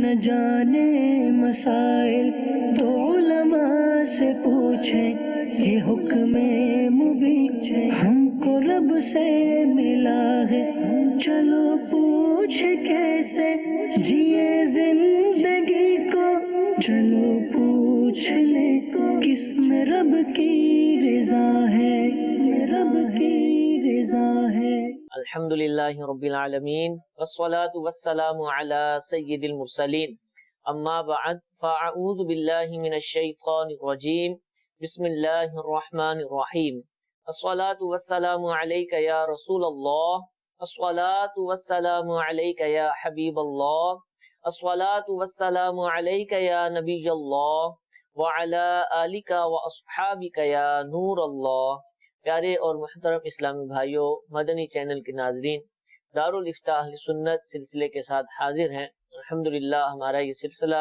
نہ جانے مسائل تو علماء سے پوچھیں، یہ حکم مبین ہم کو رب سے ملا ہے، چلو پوچھ کیسے جیے زندگی کو، چلو پوچھ لے کس میں رب کی رضا ہے، رب کی رضا ہے۔ الحمدللہ رب العالمین والصلاة والسلام علی سید المرسلین، اما بعد فاعوذ باللہ من الشیطان الرجیم، بسم اللہ الرحمن الرحیم۔ الصلاة والسلام علیک یا رسول اللہ، الصلاة والسلام علیک یا حبیب اللہ، الصلاة والسلام علیک یا نبی اللہ، وعلی آلک واصحابک یا نور اللہ۔ پیارے اور محترم اسلامی بھائیوں، مدنی چینل کے ناظرین، دارالافتاء اہل سنت سلسلے کے ساتھ حاضر ہیں۔ الحمدللہ ہمارا یہ سلسلہ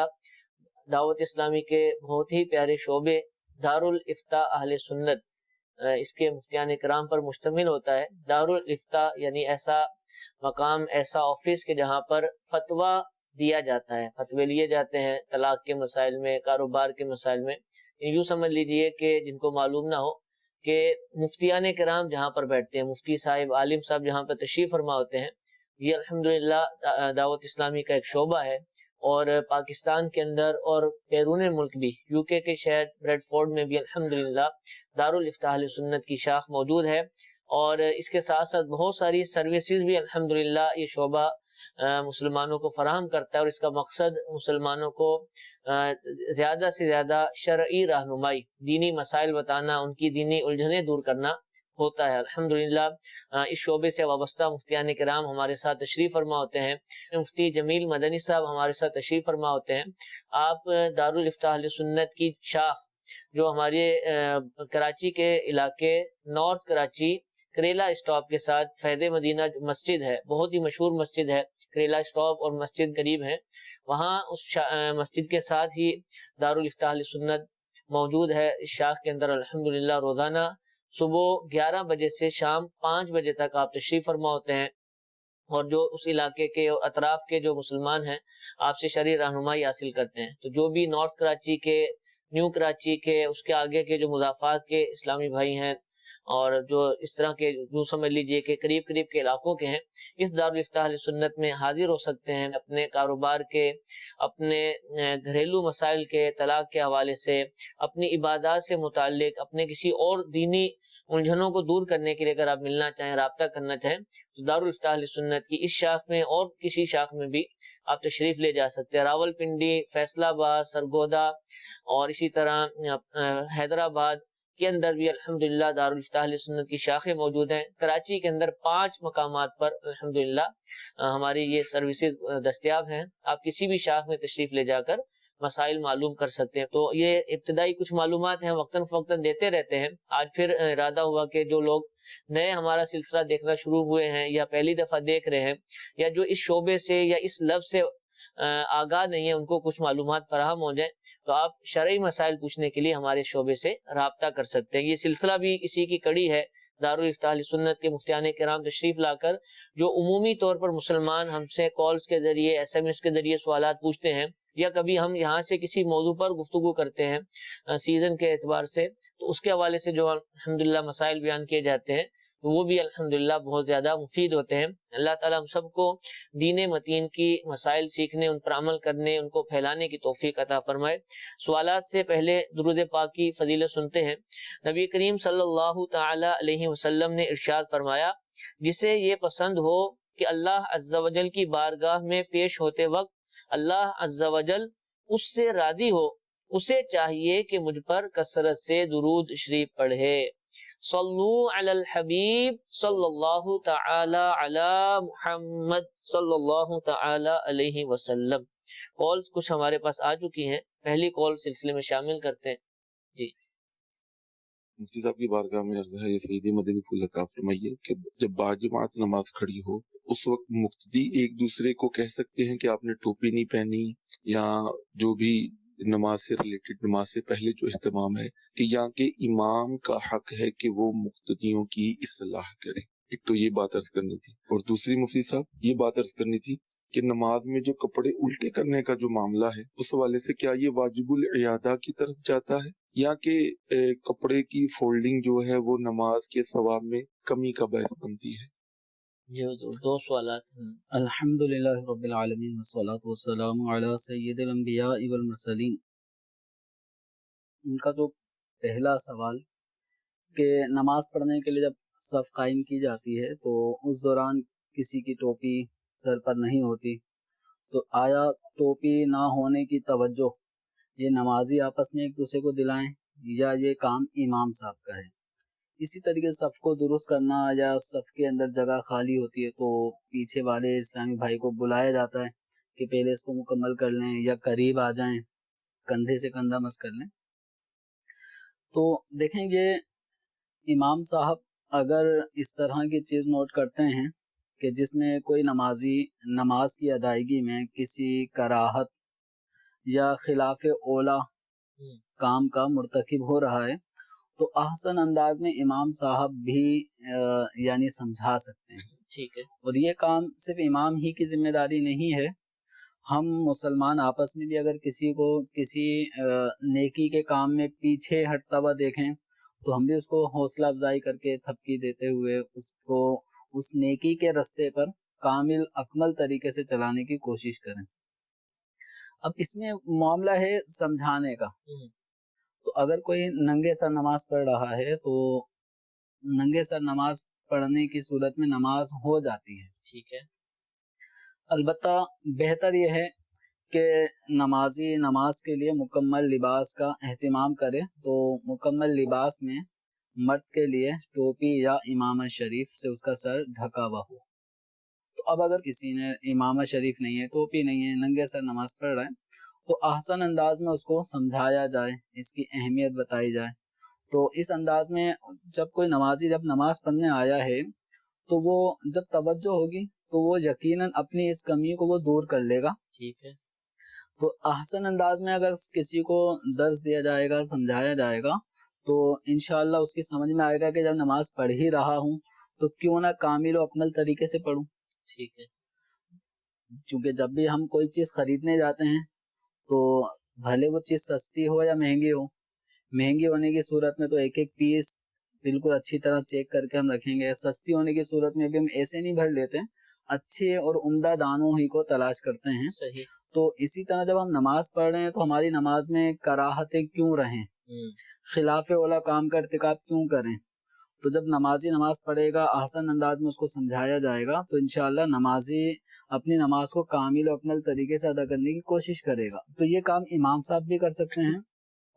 دعوت اسلامی کے بہت ہی پیارے شعبے دارالافتاء اہل سنت، اس کے مفتیان کرام پر مشتمل ہوتا ہے۔ دارالافتاء یعنی ایسا مقام، ایسا آفس کہ جہاں پر فتویٰ دیا جاتا ہے، فتوے لیے جاتے ہیں طلاق کے مسائل میں، کاروبار کے مسائل میں۔ یوں سمجھ لیجئے کہ جن کو معلوم نہ ہو کہ مفتیان کرام جہاں پر بیٹھتے ہیں، مفتی صاحب، عالم صاحب جہاں پر تشریف فرما ہوتے ہیں، یہ الحمدللہ دعوت اسلامی کا ایک شعبہ ہے، اور پاکستان کے اندر اور بیرون ملک بھی، یو کے شہر بریڈ فورڈ میں بھی الحمدللہ دارالافتاء اہل سنت کی شاخ موجود ہے، اور اس کے ساتھ ساتھ بہت ساری سروسز بھی الحمدللہ یہ شعبہ مسلمانوں کو فراہم کرتا ہے، اور اس کا مقصد مسلمانوں کو زیادہ سے زیادہ شرعی رہنمائی، دینی مسائل بتانا، ان کی دینی الجھنیں دور کرنا ہوتا ہے۔ الحمدللہ اس شعبے سے وابستہ مفتیان کرام ہمارے ساتھ تشریف فرما ہوتے ہیں۔ مفتی جمیل مدنی صاحب ہمارے ساتھ تشریف فرما ہوتے ہیں۔ آپ دارالافتاء اہل سنت کی شاخ جو ہمارے کراچی کے علاقے نارتھ کراچی کریلا اسٹاپ کے ساتھ فیض مدینہ مسجد ہے، بہت ہی مشہور مسجد ہے، کریلا اسٹاپ اور مسجد قریب ہے، وہاں اس مسجد کے ساتھ ہی دارالافتاء اہل سنت موجود ہے۔ اس شاخ کے اندر الحمدللہ روزانہ صبح 11 بجے سے شام 5 بجے تک آپ تشریف فرما ہوتے ہیں، اور جو اس علاقے کے اور اطراف کے جو مسلمان ہیں آپ سے شرعی رہنمائی حاصل کرتے ہیں۔ تو جو بھی نارتھ کراچی کے، نیو کراچی کے، اس کے آگے کے جو مضافات کے اسلامی بھائی ہیں، اور جو اس طرح کے جو سمجھ لیجئے کہ قریب قریب کے علاقوں کے ہیں، اس دارالافتاء اہل سنت میں حاضر ہو سکتے ہیں، اپنے کاروبار کے، اپنے گھریلو مسائل کے، طلاق کے حوالے سے، اپنی عبادات سے متعلق، اپنے کسی اور دینی الجھنوں کو دور کرنے کے لیے اگر آپ ملنا چاہیں، رابطہ کرنا چاہیں، تو دارالافتاء اہل سنت کی اس شاخ میں اور کسی شاخ میں بھی آپ تشریف لے جا سکتے ہیں۔ راول پنڈی، فیصل آباد، سرگودا اور اسی طرح حیدرآباد کے اندر بھی الحمدللہ دارالافتاء اہل سنت کی شاخیں موجود ہیں۔ کراچی کے اندر 5 مقامات پر الحمدللہ ہماری یہ سروسز دستیاب ہیں۔ آپ کسی بھی شاخ میں تشریف لے جا کر مسائل معلوم کر سکتے ہیں۔ تو یہ ابتدائی کچھ معلومات ہیں، وقتاً فوقتاً دیتے رہتے ہیں۔ آج پھر ارادہ ہوا کہ جو لوگ نئے ہمارا سلسلہ دیکھنا شروع ہوئے ہیں، یا پہلی دفعہ دیکھ رہے ہیں، یا جو اس شعبے سے یا اس لفظ سے آگاہ نہیں ہے، ان کو کچھ معلومات فراہم ہو جائیں، تو آپ شرعی مسائل پوچھنے کے لیے ہمارے شعبے سے رابطہ کر سکتے ہیں۔ یہ سلسلہ بھی اسی کی کڑی ہے۔ دارالافتاء اہل سنت کے مفتیان کرام تشریف لا کر جو عمومی طور پر مسلمان ہم سے کالز کے ذریعے، ایس ایم ایس کے ذریعے سوالات پوچھتے ہیں، یا کبھی ہم یہاں سے کسی موضوع پر گفتگو کرتے ہیں سیزن کے اعتبار سے، تو اس کے حوالے سے جو الحمدللہ مسائل بیان کیے جاتے ہیں، تو وہ بھی الحمدللہ بہت زیادہ مفید ہوتے ہیں۔ اللہ تعالیٰ ہم سب کو دین متین کی مسائل سیکھنے، ان پر عمل کرنے، ان کو پھیلانے کی توفیق عطا فرمائے۔ سوالات سے پہلے درود پاک کی فضیلت سنتے ہیں۔ نبی کریم صلی اللہ تعالی علیہ وسلم نے ارشاد فرمایا، جسے یہ پسند ہو کہ اللہ عز و جل کی بارگاہ میں پیش ہوتے وقت اللہ عز و جل اس سے راضی ہو، اسے چاہیے کہ مجھ پر کثرت سے درود شریف پڑھے۔ صلو علی الحبیب صلی اللہ تعالی علی محمد صلی اللہ تعالی علیہ وسلم۔ کالز کچھ ہمارے پاس آ چکی ہیں، پہلی کال سلسلے میں شامل کرتے ہیں۔ جی مفتی صاحب کی بارگاہ میں عرض ہے، یہ سیدی مدنی پھول عطا فرمائیے کہ جب باجماعت نماز کھڑی ہو، اس وقت مقتدی ایک دوسرے کو کہہ سکتے ہیں کہ آپ نے ٹوپی نہیں پہنی، یا جو بھی نماز سے ریلیٹڈ، نماز سے پہلے جو اہتمام ہے، کہ یہاں کے امام کا حق ہے کہ وہ مقتدیوں کی اصلاح کریں۔ ایک تو یہ بات عرض کرنی تھی، اور دوسری مفتی صاحب یہ بات عرض کرنی تھی کہ نماز میں جو کپڑے الٹے کرنے کا جو معاملہ ہے اس حوالے سے کیا یہ واجب العیادہ کی طرف جاتا ہے یا کہ کپڑے کی فولڈنگ جو ہے وہ نماز کے ثواب میں کمی کا باعث بنتی ہے؟ جو دو سوالات ہیں۔ الحمدللہ رب العالمین والصلاة والسلام علی سید الانبیاء والمرسلین۔ ان کا جو پہلا سوال کہ نماز پڑھنے کے لیے جب صف قائم کی جاتی ہے تو اس دوران کسی کی ٹوپی سر پر نہیں ہوتی، تو آیا ٹوپی نہ ہونے کی توجہ یہ نمازی آپس میں ایک دوسرے کو دلائیں یا یہ کام امام صاحب کا ہے؟ اسی طریقے سے صف کو درست کرنا یا صف کے اندر جگہ خالی ہوتی ہے تو پیچھے والے اسلامی بھائی کو بلایا جاتا ہے کہ پہلے اس کو مکمل کر لیں یا قریب آ جائیں، کندھے سے کندھا مس کر لیں۔ تو دیکھیں یہ امام صاحب اگر اس طرح کی چیز نوٹ کرتے ہیں کہ جس میں کوئی نمازی نماز کی ادائیگی میں کسی کراہت یا خلاف اولا کام کا مرتکب ہو رہا ہے تو احسن انداز میں امام صاحب بھی یعنی سمجھا سکتے ہیں۔ ٹھیک ہے۔ اور یہ کام صرف امام ہی کی ذمہ داری نہیں ہے، ہم مسلمان آپس میں بھی اگر کسی کو کسی نیکی کے کام میں پیچھے ہٹتا ہوا دیکھیں تو ہم بھی اس کو حوصلہ افزائی کر کے تھپکی دیتے ہوئے اس کو اس نیکی کے رستے پر کامل اکمل طریقے سے چلانے کی کوشش کریں۔ اب اس میں معاملہ ہے سمجھانے کا، تو اگر کوئی ننگے سر نماز پڑھ رہا ہے تو ننگے سر نماز پڑھنے کی صورت میں نماز ہو جاتی ہے۔ ٹھیک ہے۔ البتہ بہتر یہ ہے کہ نمازی نماز کے لیے مکمل لباس کا اہتمام کرے، تو مکمل لباس میں مرد کے لیے ٹوپی یا امامہ شریف سے اس کا سر ڈھکا ہوا ہو۔ تو اب اگر کسی نے امامہ شریف نہیں ہے، ٹوپی نہیں ہے، ننگے سر نماز پڑھ رہا ہے تو احسن انداز میں اس کو سمجھایا جائے، اس کی اہمیت بتائی جائے۔ تو اس انداز میں جب کوئی نمازی جب نماز پڑھنے آیا ہے تو وہ جب توجہ ہوگی تو وہ یقیناً اپنی اس کمی کو وہ دور کر لے گا۔ ٹھیک ہے۔ تو احسن انداز میں اگر کسی کو درس دیا جائے گا، سمجھایا جائے گا تو انشاءاللہ اس کی سمجھ میں آئے گا کہ جب نماز پڑھ ہی رہا ہوں تو کیوں نہ کامل و اکمل طریقے سے پڑھوں۔ ٹھیک ہے۔ چونکہ جب بھی ہم کوئی چیز خریدنے جاتے ہیں تو بھلے وہ چیز سستی ہو یا مہنگی ہو، مہنگی ہونے کی صورت میں تو ایک ایک پیس بالکل اچھی طرح چیک کر کے ہم رکھیں گے، سستی ہونے کی صورت میں بھی ہم ایسے نہیں بھر لیتے، اچھے اور عمدہ دانوں ہی کو تلاش کرتے ہیں۔ صحیح۔ تو اسی طرح جب ہم نماز پڑھ رہے ہیں تو ہماری نماز میں کراہتیں کیوں رہیں، خلاف اولا کام کا ارتکاب کیوں کریں؟ تو جب نمازی نماز پڑھے گا احسن انداز میں اس کو سمجھایا جائے گا تو انشاءاللہ نمازی اپنی نماز کو کامل و اکمل طریقے سے ادا کرنے کی کوشش کرے گا۔ تو یہ کام امام صاحب بھی کر سکتے ہیں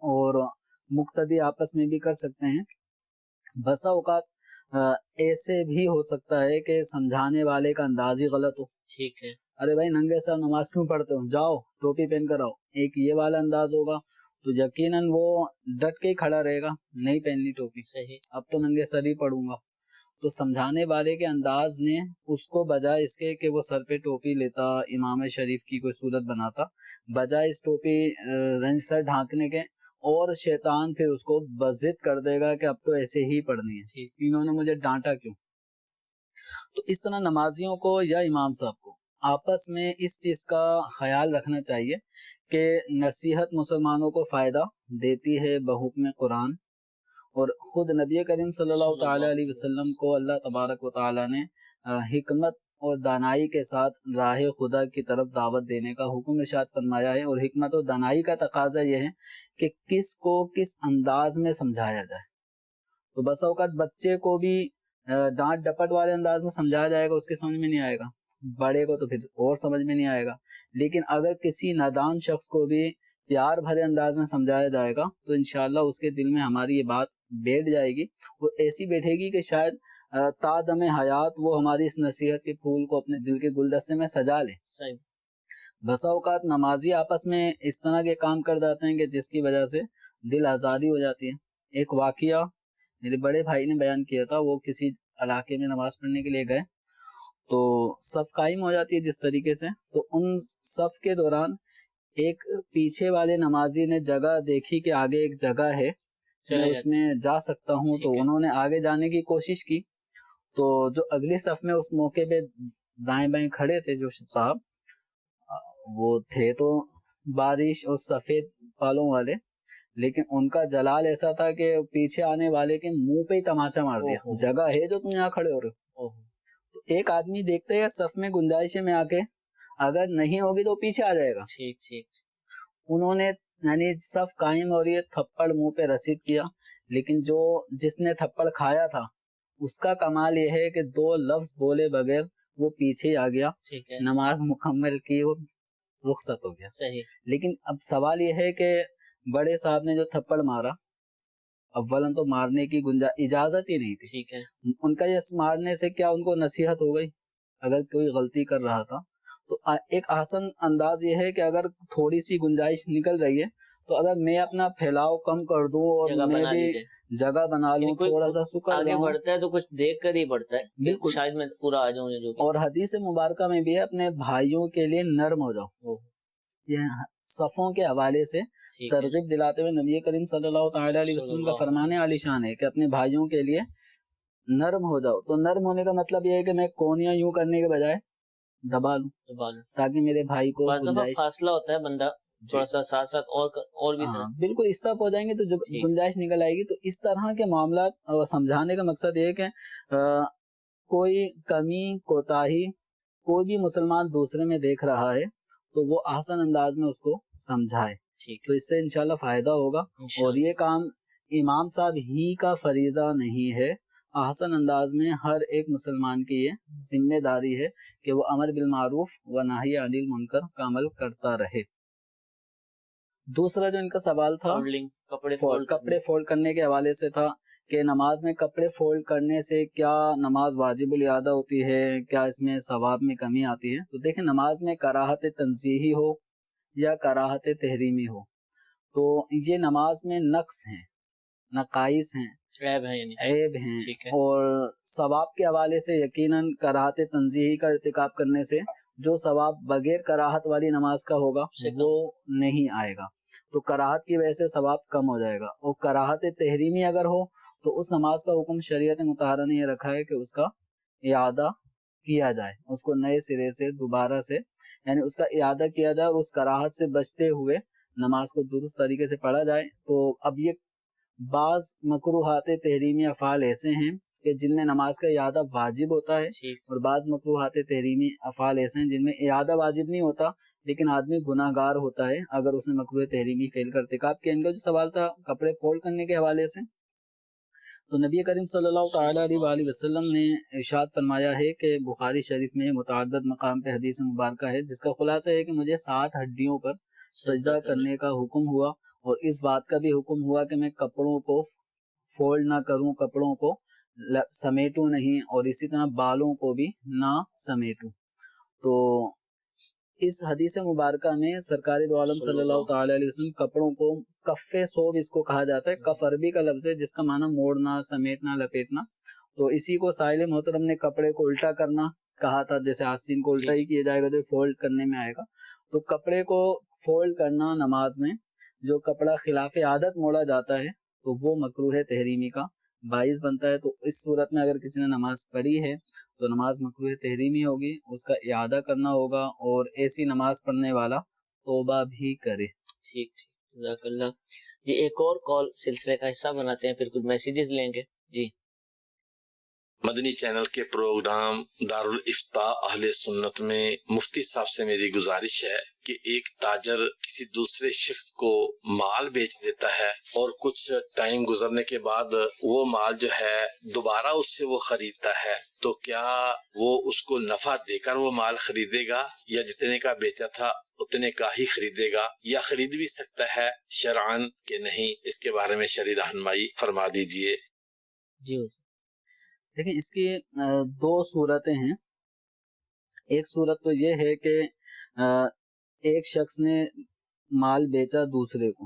اور مقتدی آپس میں بھی کر سکتے ہیں۔ بسا اوقات ایسے بھی ہو سکتا ہے کہ سمجھانے والے کا انداز ہی غلط ہو۔ ٹھیک ہے۔ ارے بھائی ننگے سر نماز کیوں پڑھتے ہو، جاؤ ٹوپی پہن کر آؤ، ایک یہ والا انداز ہوگا تو یقیناً وہ ڈٹ کے ہی کھڑا رہے گا، نہیں پہننی ٹوپی، صحیح۔ اب تو ننگے سر ہی پڑھوں گا۔ تو سمجھانے والے کے انداز نے اس کو بجائے اس کے کہ وہ سر پہ ٹوپی لیتا، امام شریف کی کوئی صورت بناتا، بجائے اس ٹوپی سر ڈھانکنے کے اور شیطان پھر اس کو بضد کر دے گا کہ اب تو ایسے ہی پڑھنی ہے، انہوں نے مجھے ڈانٹا کیوں۔ تو اس طرح نمازیوں کو یا امام صاحب کو آپس میں اس چیز کا خیال رکھنا چاہیے کہ نصیحت مسلمانوں کو فائدہ دیتی ہے بحکم قرآن، اور خود نبی کریم صلی اللہ تعالی علیہ وسلم کو اللہ تبارک و تعالی نے حکمت اور دانائی کے ساتھ راہ خدا کی طرف دعوت دینے کا حکم ارشاد فرمایا ہے، اور حکمت اور دانائی کا تقاضا یہ ہے کہ کس کو کس انداز میں سمجھایا جائے۔ تو بس اوقات بچے کو بھی ڈانٹ ڈپٹ والے انداز میں سمجھایا جائے گا، اس کے سمجھ میں نہیں آئے گا، بڑے کو تو پھر اور سمجھ میں نہیں آئے گا۔ لیکن اگر کسی نادان شخص کو بھی پیار بھرے انداز میں سمجھایا جائے گا تو انشاءاللہ اس کے دل میں ہماری یہ بات بیٹھ جائے گی، وہ ایسی بیٹھے گی کہ شاید تا دم حیات وہ ہماری اس نصیحت کے پھول کو اپنے دل کے گلدستے میں سجا لے۔ صحیح۔ بسا اوقات نمازی آپس میں اس طرح کے کام کر جاتے ہیں کہ جس کی وجہ سے دل آزادی ہو جاتی ہے۔ ایک واقعہ میرے بڑے بھائی نے بیان کیا تھا، وہ کسی علاقے میں نماز پڑھنے کے لیے گئے تو صف قائم ہو جاتی ہے جس طریقے سے، تو ان صف کے دوران ایک پیچھے والے نمازی نے جگہ دیکھی کہ آگے ایک جگہ ہے، میں اس میں جا سکتا ہوں، تو انہوں نے آگے جانے کی کوشش کی، تو جو اگلی صف میں اس موقع پہ دائیں بائیں کھڑے تھے جو صاحب، وہ تھے تو بارش اور سفید بالوں والے، لیکن ان کا جلال ایسا تھا کہ پیچھے آنے والے کے منہ پہ ہی تماچا مار دیا، جگہ ہے جو تم یہاں کھڑے ہو رہے ہو۔ تو ایک آدمی دیکھتے ہے صف میں گنجائش میں آ کے، اگر نہیں ہوگی تو پیچھے آ جائے گا۔ ٹھیک ٹھیک۔ انہوں نے یعنی صف قائم ہو رہی ہے، تھپڑ منہ پہ رسید کیا، لیکن جس نے تھپڑ کھایا تھا اس کا کمال یہ ہے کہ 2 لفظ بولے بغیر وہ پیچھے ہی آ گیا، ٹھیک ہے، نماز مکمل کی اور رخصت ہو گیا۔ صحیح۔ لیکن اب سوال یہ ہے کہ بڑے صاحب نے جو تھپڑ مارا، اولاً تو مارنے کی اجازت ہی نہیں تھی، ٹھیک ہے، ان کا یہ مارنے سے کیا ان کو نصیحت ہو گئی؟ اگر کوئی غلطی کر رہا تھا تو ایک آسان انداز یہ ہے کہ اگر تھوڑی سی گنجائش نکل رہی ہے تو اگر میں اپنا پھیلاؤ کم کر دوں اور میں بھی جگہ بنا لوں، تھوڑا سا سکڑ آگے جاؤں، بڑھتا ہے تو کچھ دیکھ کر ہی بڑھتا ہے، بالکل، شاید میں پورا آ جاؤں جو۔ اور حدیث مبارکہ میں بھی ہے اپنے بھائیوں کے لیے نرم ہو جاؤ، یہ صفوں کے حوالے سے ترغیب دلاتے ہوئے نبی کریم صلی اللہ تعالی علیہ وسلم کا فرمان عالی شان ہے کہ اپنے بھائیوں کے لیے نرم ہو جاؤ۔ تو نرم ہونے کا مطلب یہ ہے کہ میں کونیاں یوں کرنے کے بجائے دبا لوں تاکہ میرے بھائی کو فاصلہ ہوتا ہے، بندہ تھوڑا سا ساتھ ساتھ اور بھی بالکل اس طرف ہو جائیں گے تو گنجائش نکل آئے گی۔ تو اس طرح کے معاملات سمجھانے کا مقصد یہ ہے کہ کوئی کمی کوتاہی کوئی بھی مسلمان دوسرے میں دیکھ رہا ہے تو وہ آسان انداز میں اس کو سمجھائے، تو اس سے انشاءاللہ فائدہ ہوگا۔ اور یہ کام امام صاحب ہی کا فریضہ نہیں ہے، آسان انداز میں ہر ایک مسلمان کی یہ ذمہ داری ہے کہ وہ امر بالمعروف و نہی عن المنکر کا عمل کرتا رہے۔ دوسرا جو ان کا سوال تھا کپڑے فولڈ کرنے کے حوالے سے تھا کہ نماز میں کپڑے فولڈ کرنے سے کیا نماز واجب الاعادہ ہوتی ہے، کیا اس میں ثواب میں کمی آتی ہے؟ تو دیکھیں، نماز میں کراہت تنزیہی ہو یا کراہت تحریمی ہو تو یہ نماز میں نقص ہیں، نقائص ہیں، عیب ہیں، اور ثواب کے حوالے سے یقیناً کراہت تنزیہی کا ارتکاب کرنے سے جو ثواب بغیر کراہت والی نماز کا ہوگا وہ نہیں آئے گا، تو کراہت کی وجہ سے ثواب کم ہو جائے گا۔ اور کراہت تحریمی اگر ہو تو اس نماز کا حکم شریعت مطہرہ نے یہ رکھا ہے کہ اس کا اعادہ کیا جائے، اس کو نئے سرے سے دوبارہ سے یعنی اس کا اعادہ کیا جائے اور اس کراہت سے بچتے ہوئے نماز کو درست طریقے سے پڑھا جائے۔ تو اب یہ بعض مکروہات تحریمی افعال ایسے ہیں کہ جن میں نماز کا اعادہ واجب ہوتا ہے، اور بعض مکروہات تحریمی افعال ایسے ہیں جن میں اعادہ واجب نہیں ہوتا لیکن آدمی گناہ گار ہوتا ہے اگر اس نے مکروہ تحریمی فعل کا ارتکاب کیا۔ ان کا جو سوال تھا کپڑے فولڈ کرنے کے حوالے سے، تو نبی کریم صلی اللہ تعالی علیہ وآلہ وسلم نے ارشاد فرمایا ہے کہ بخاری شریف میں متعدد مقام پہ حدیث مبارکہ ہے جس کا خلاصہ ہے کہ مجھے 7 ہڈیوں پر سجدہ کرنے کا حکم ہوا، اور اس بات کا بھی حکم ہوا کہ میں کپڑوں کو فولڈ نہ کروں، کپڑوں کو سمیٹوں نہیں، اور اسی طرح بالوں کو بھی نہ سمیٹوں۔ تو اس حدیث مبارکہ میں سرکار دو عالم صلی اللہ تعالی علیہ وسلم کپڑوں کو کف صوب اس کو کہا جاتا ہے، کف عربی کا لفظ ہے جس کا معنی موڑنا، سمیٹنا، لپیٹنا، تو اسی کو سائل محترم نے کپڑے کو الٹا کرنا کہا تھا، جیسے آستین کو الٹا ہی کیا جائے گا تو فولڈ کرنے میں آئے گا۔ تو کپڑے کو فولڈ کرنا نماز میں جو کپڑا خلاف عادت موڑا جاتا ہے تو وہ مکروہ تحریمی کا باعث بنتا ہے۔ تو اس صورت میں اگر کسی نے نماز پڑھی ہے تو نماز مکروہ تحریمی ہوگی، اس کا اعادہ کرنا ہوگا، اور ایسی نماز پڑھنے والا توبہ بھی کرے۔ ٹھیک جزاک اللہ جی۔ ایک اور کال سلسلے کا حصہ بناتے ہیں، پھر کچھ میسیجز لیں گے جی۔ مدنی چینل کے پروگرام دارالافتاء اہل سنت میں مفتی صاحب سے میری گزارش ہے کہ ایک تاجر کسی دوسرے شخص کو مال بیچ دیتا ہے اور کچھ ٹائم گزرنے کے بعد وہ مال جو ہے دوبارہ اس سے وہ خریدتا ہے، تو کیا وہ اس کو نفع دے کر وہ مال خریدے گا یا جتنے کا بیچا تھا اتنے کا ہی خریدے گا، یا خرید بھی سکتا ہے شرعاً کہ نہیں؟ اس کے بارے میں شرعی رہنمائی فرما دیجئے۔ جی دیکھیں، اس کی 2 صورتیں ہیں۔ ایک صورت تو یہ ہے کہ ایک شخص نے مال بیچا دوسرے کو،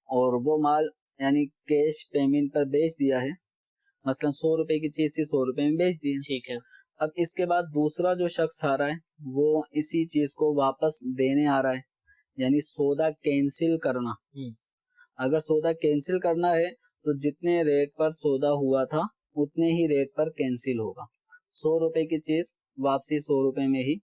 اور وہ مال یعنی کیش پیمنٹ پر بیچ دیا ہے، مثلا 100 روپے کی چیز تھی 100 روپے میں بیچ دی ہے۔ ٹھیک ہے۔ اب اس کے بعد دوسرا جو شخص آ رہا ہے وہ اسی چیز کو واپس دینے آ رہا ہے، یعنی سودا کینسل کرنا۔ اگر سودا کینسل کرنا ہے تو جتنے ریٹ پر سودا ہوا تھا اتنے ہی ریٹ پر کینسل ہوگا، 100 روپے کی چیز واپسی 100 روپے میں ہی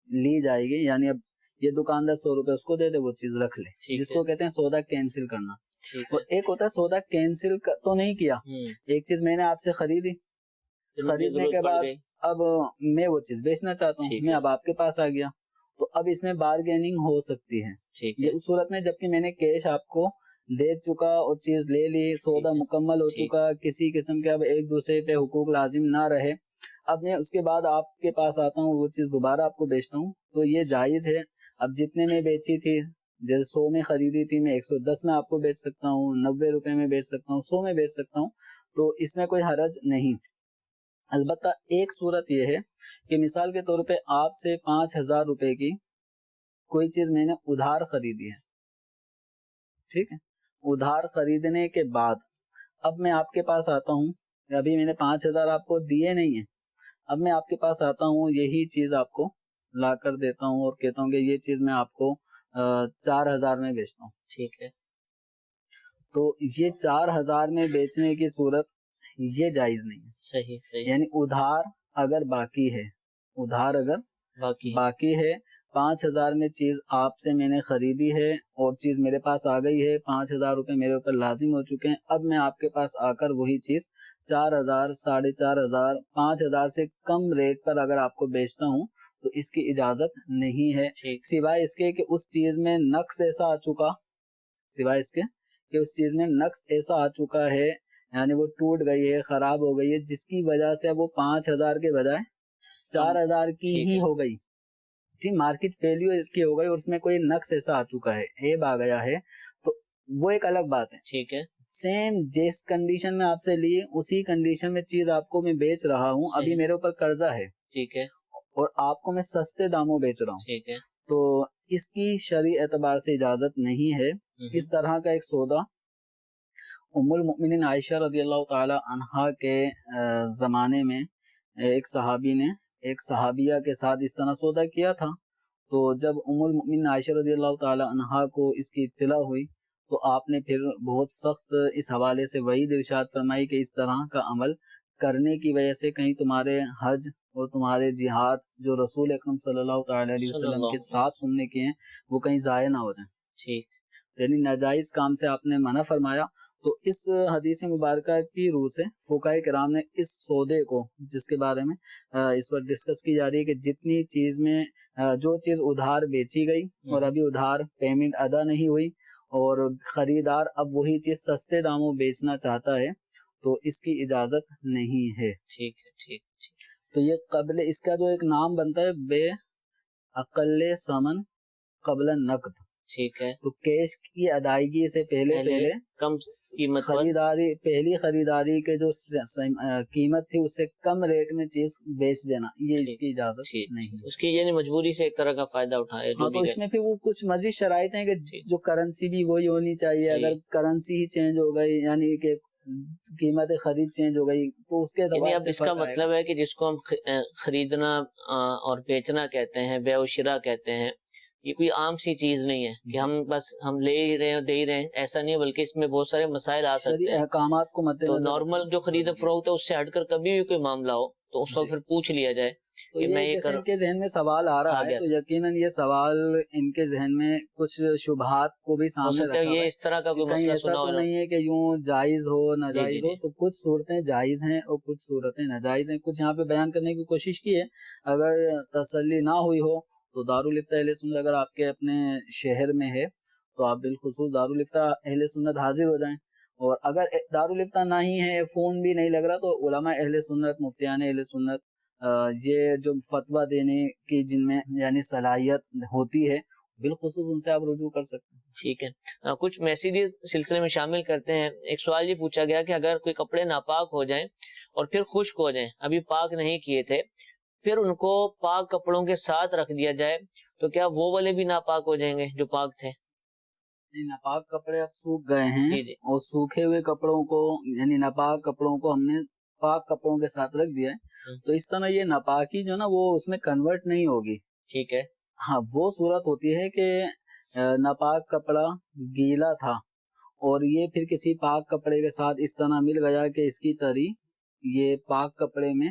لی جائے گی۔ یعنی اب یہ دکاندار 100 روپے اس کو دے دے، وہ چیز رکھ لے، ٹھیک جس ہے، کو کہتے ہیں سودا کینسل کرنا۔ ٹھیک اور ایک ہوتا ہے سودا کینسل تو نہیں کیا، ہے، ایک چیز میں نے آپ سے خریدی، پھر مجھے خریدنے ضرورت کے پڑ بعد گئی، اب میں وہ چیز بیچنا چاہتا ہوں، ٹھیک میں ہے، اب آپ کے پاس آ گیا، تو اب اس میں بارگیننگ ہو سکتی ہے، ٹھیک یہ ہے، اس صورت میں جبکہ میں نے کیش آپ کو دے چکا اور چیز لے لی، سودا ٹھیک ہے، مکمل ہو ٹھیک، چکا، کسی قسم کے اب ایک دوسرے پہ حقوق لازم نہ رہے، اب میں اس کے بعد آپ کے پاس آتا ہوں، وہ چیز دوبارہ آپ کو بیچتا ہوں، تو یہ جائز ہے۔ اب جتنے میں بیچی تھی، جیسے 100 میں خریدی تھی، میں 110 میں آپ کو بیچ سکتا ہوں، 90 روپے میں بیچ سکتا ہوں، 100 میں بیچ سکتا ہوں، تو اس میں کوئی حرج نہیں۔ البتہ ایک صورت یہ ہے کہ مثال کے طور پہ آپ سے 5000 روپے کی کوئی چیز میں نے ادھار خریدی ہے، ٹھیک ہے، ادھار خریدنے کے بعد اب میں آپ کے پاس آتا ہوں، ابھی میں نے 5000 آپ کو دیے نہیں ہیں، اب میں آپ کے پاس آتا ہوں، یہی چیز آپ کو لا کر دیتا ہوں اور کہتا ہوں کہ یہ چیز میں آپ کو 4000 میں بیچتا ہوں، ٹھیک ہے، تو یہ 4000 میں بیچنے کی صورت یہ جائز نہیں ہے، صحیح صحیح، یعنی ادھار اگر باقی ہے، ادھار اگر باقی ہے، 5000 میں چیز آپ سے میں نے خریدی ہے اور چیز میرے پاس آ گئی ہے، 5000 روپے میرے اوپر لازم ہو چکے ہیں، اب میں آپ کے پاس آ کر وہی چیز 4000 4500 5000 سے کم ریٹ پر اگر آپ کو بیچتا ہوں تو اس کی اجازت نہیں ہے، ٹھیک، سوائے اس کے کہ اس چیز میں نقص ایسا آ چکا، سوائے اس کے کہ اس چیز میں نقص ایسا آ چکا ہے، یعنی وہ ٹوٹ گئی ہے، خراب ہو گئی ہے، جس کی وجہ سے وہ 5000 کے بجائے 4000 کی ٹھیک ہی ہے، ہو گئی، ٹھیک، مارکیٹ ویلیو اس کی ہو گئی اور اس میں کوئی نقص ایسا آ چکا ہے، عیب آ گیا ہے، تو وہ ایک الگ بات ہے۔ ٹھیک ہے، سیم جس کنڈیشن میں آپ سے لی اسی کنڈیشن میں چیز آپ کو میں بیچ رہا ہوں، ابھی صحیح، میرے اوپر قرضہ ہے ٹھیک ہے، اور آپ کو میں سستے داموں بیچ رہا ہوں، ٹھیک ہے، تو اس کی شرعی اعتبار سے اجازت نہیں ہے۔ اس طرح کا ایک سودا ام المؤمنین عائشہ رضی اللہ تعالی عنہا کے زمانے میں ایک صحابی نے ایک صحابیہ کے ساتھ اس طرح سودا کیا تھا، تو جب ام المؤمنین عائشہ رضی اللہ تعالی عنہا کو اس کی اطلاع ہوئی تو آپ نے پھر بہت سخت اس حوالے سے وعید ارشاد فرمائی کہ اس طرح کا عمل کرنے کی وجہ سے کہیں تمہارے حج اور تمہارے جہاد جو رسول اکرم صلی اللہ تعالی علیہ صلی وسلم اللہ کے علیہ ساتھ تم نے کیے ہیں وہ کہیں ضائع نہ ہو جائیں، ٹھیک، یعنی ناجائز کام سے آپ نے منع فرمایا۔ تو اس حدیث مبارکہ کی روح سے فقہاء کرام نے اس سودے کو، جس کے بارے میں اس پر ڈسکس کی جا رہی ہے کہ جتنی چیز میں جو چیز ادھار بیچی گئی اور ابھی ادھار پیمنٹ ادا نہیں ہوئی اور خریدار اب وہی چیز سستے داموں بیچنا چاہتا ہے تو اس کی اجازت نہیں ہے۔ ٹھیک ہے، ٹھیک، تو یہ قبل اس کا جو ایک نام بنتا ہے بے اقل ثمن قبل نقد، ٹھیک ہے، تو کیش کی ادائیگی سے پہلے کم قیمت پر، خریداری، پہلی خریداری کے جو قیمت تھی اس سے کم ریٹ میں چیز بیچ دینا، یہ اس کی اجازت ٹھیک، نہیں۔ اس کی یعنی مجبوری سے ایک طرح کا فائدہ اٹھائے، ہاں، تو اس میں پھر وہ کچھ مزید شرائط ہیں کہ ٹھیک، جو کرنسی بھی وہی ہونی چاہیے، صحیح، اگر کرنسی ہی چینج ہو گئی یعنی کہ قیمت خرید چینج ہو گئی تو اس کے یعنی اعتبار اب سے اس کا فرق آئے گا۔ مطلب ہے کہ جس کو ہم خریدنا اور بیچنا کہتے ہیں، بیع و شراء کہتے ہیں، یہ کوئی عام سی چیز نہیں ہے کہ ہم بس ہم لے ہی رہے ہیں دے ہی رہے ہیں، ایسا نہیں ہے، بلکہ اس میں بہت سارے مسائل آ سکتے شرعی ہیں۔ احکامات کو مد تو نظر نارمل جو خرید و فروخت ہے اس سے ہٹ کر کبھی بھی کوئی معاملہ ہو تو اس وقت پھر پوچھ لیا جائے تو کہ میں یہ یہ جیسے ان کے ذہن میں سوال آ رہا ہے گیا تو یقیناً یہ سوال ان کے ذہن میں کچھ شبہات کو بھی ہو سامنے سکتا ہے رکھا ہوا یہ ہے اس طرح کا کہ کوئی کہیں مسئلہ ایسا سنا تو ہو۔ نہیں ہے کہ یوں جائز ہو ناجائز جی ہو، تو کچھ صورتیں جائز ہیں اور کچھ صورتیں ناجائز ہیں، کچھ یہاں پہ بیان کرنے کی کوشش کی ہے۔ اگر تسلی نہ ہوئی ہو تو دارالفتہ اہل سنت اگر آپ کے اپنے شہر میں ہے تو آپ بالخصوص دارالفتہ اہل سنت حاضر ہو جائیں، اور اگر دارالفتہ نہ ہی ہے، فون بھی نہیں لگ رہا، تو علماء اہل سنت، مفتیان اہل سنت یہ جو فتویٰ دینے کی جن میں یعنی صلاحیت ہوتی ہے بالخصوص ان سے آپ رجوع کر سکتے ہیں۔ ٹھیک ہے، کچھ میسیجز سلسلے میں شامل کرتے ہیں۔ ایک سوال یہ پوچھا گیا کہ اگر کوئی کپڑے ناپاک ہو جائیں اور پھر خشک ہو جائیں، ابھی پاک نہیں کیے تھے، پھر ان کو پاک کپڑوں کے ساتھ رکھ دیا جائے تو کیا وہ والے بھی ناپاک ہو جائیں گے جو پاک تھے؟ ناپاک کپڑے اب سوکھ گئے ہیں جی جی، اور سوکھے ہوئے کپڑوں کو یعنی ناپاک کپڑوں کو ہم نے پاک کپڑوں کے ساتھ رکھ دیا ہے، تو اس طرح یہ ناپاکی جو نا وہ اس میں کنورٹ نہیں ہوگی۔ ٹھیک ہے، ہاں، وہ صورت ہوتی ہے کہ ناپاک کپڑا گیلا تھا اور یہ پھر کسی پاک کپڑے کے ساتھ اس طرح مل گیا کہ اس کی تری یہ پاک کپڑے میں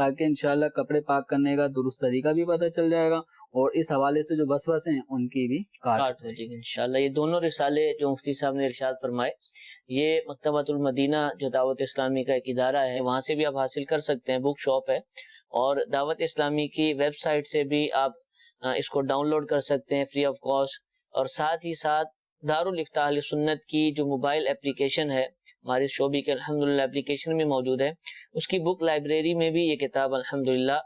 تاکہ انشاءاللہ کپڑے پاک کرنے کا درست طریقہ بھی پتہ چل جائے گا اور اس حوالے سے جو وسوسے ہیں ان کی بھی کاٹ ہو جائے گی انشاءاللہ۔ یہ دونوں رسالے جو مفتی صاحب نے ارشاد فرمائے، یہ مکتبۃ المدینہ جو دعوت اسلامی کا ایک ادارہ ہے وہاں سے بھی آپ حاصل کر سکتے ہیں، بک شاپ ہے، اور دعوت اسلامی کی ویب سائٹ سے بھی آپ اس کو ڈاؤن لوڈ کر سکتے ہیں فری آف کاسٹ، اور ساتھ ہی ساتھ دارالافتاء اہل سنت کی جو موبائل اپلیکیشن ہے ہماری شعبے کے الحمدللہ اپلیکیشن میں موجود ہے، اس کی بک لائبریری میں بھی یہ کتاب الحمدللہ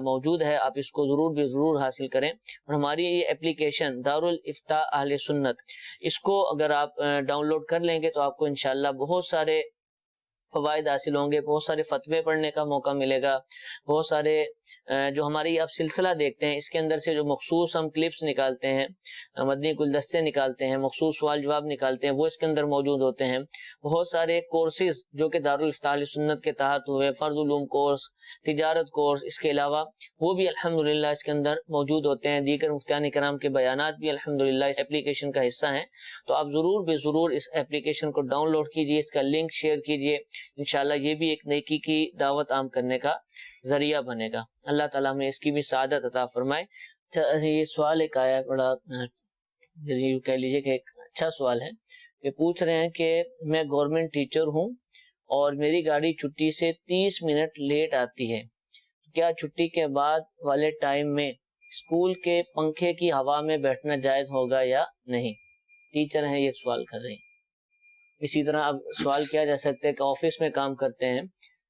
موجود ہے، آپ اس کو ضرور بھی ضرور حاصل کریں۔ اور ہماری یہ اپلیکیشن دارالافتاء اہل سنت، اس کو اگر آپ ڈاؤن لوڈ کر لیں گے تو آپ کو انشاءاللہ بہت سارے فوائد حاصل ہوں گے، بہت سارے فتوے پڑھنے کا موقع ملے گا، بہت سارے جو ہماری آپ سلسلہ دیکھتے ہیں اس کے اندر سے جو مخصوص ہم کلپس نکالتے ہیں، مدنی گلدستے نکالتے ہیں، مخصوص سوال جواب نکالتے ہیں، وہ اس کے اندر موجود ہوتے ہیں۔ بہت سارے کورسز جو کہ دارالافتاء اہل سنت کے تحت ہوئے، فرض علوم کورس، تجارت کورس، اس کے علاوہ وہ بھی الحمدللہ اس کے اندر موجود ہوتے ہیں۔ دیگر مفتیان کرام کے بیانات بھی الحمدللہ اس اپلیکیشن کا حصہ ہیں، تو آپ ضرور بے ضرور اس اپلیکیشن کو ڈاؤن لوڈ کیجئے، اس کا لنک شیئر کیجئے، انشاءاللہ یہ بھی ایک نیکی کی دعوت عام کرنے کا ذریعہ بنے گا۔ اللہ تعالیٰ ہمیں اس کی بھی سعادت عطا فرمائے۔ یہ سوال ایک آیا، بڑا یوں کہہ لیجیے کہ ایک اچھا سوال ہے، کہ پوچھ رہے ہیں کہ میں گورنمنٹ ٹیچر ہوں اور میری گاڑی چھٹی سے 30 منٹ لیٹ آتی ہے، کیا چھٹی کے بعد والے ٹائم میں اسکول کے پنکھے کی ہوا میں بیٹھنا جائز ہوگا یا نہیں؟ ٹیچر ہیں یہ سوال کر رہے ہیں۔ اسی طرح اب سوال کیا جا سکتا ہے کہ آفس میں کام کرتے ہیں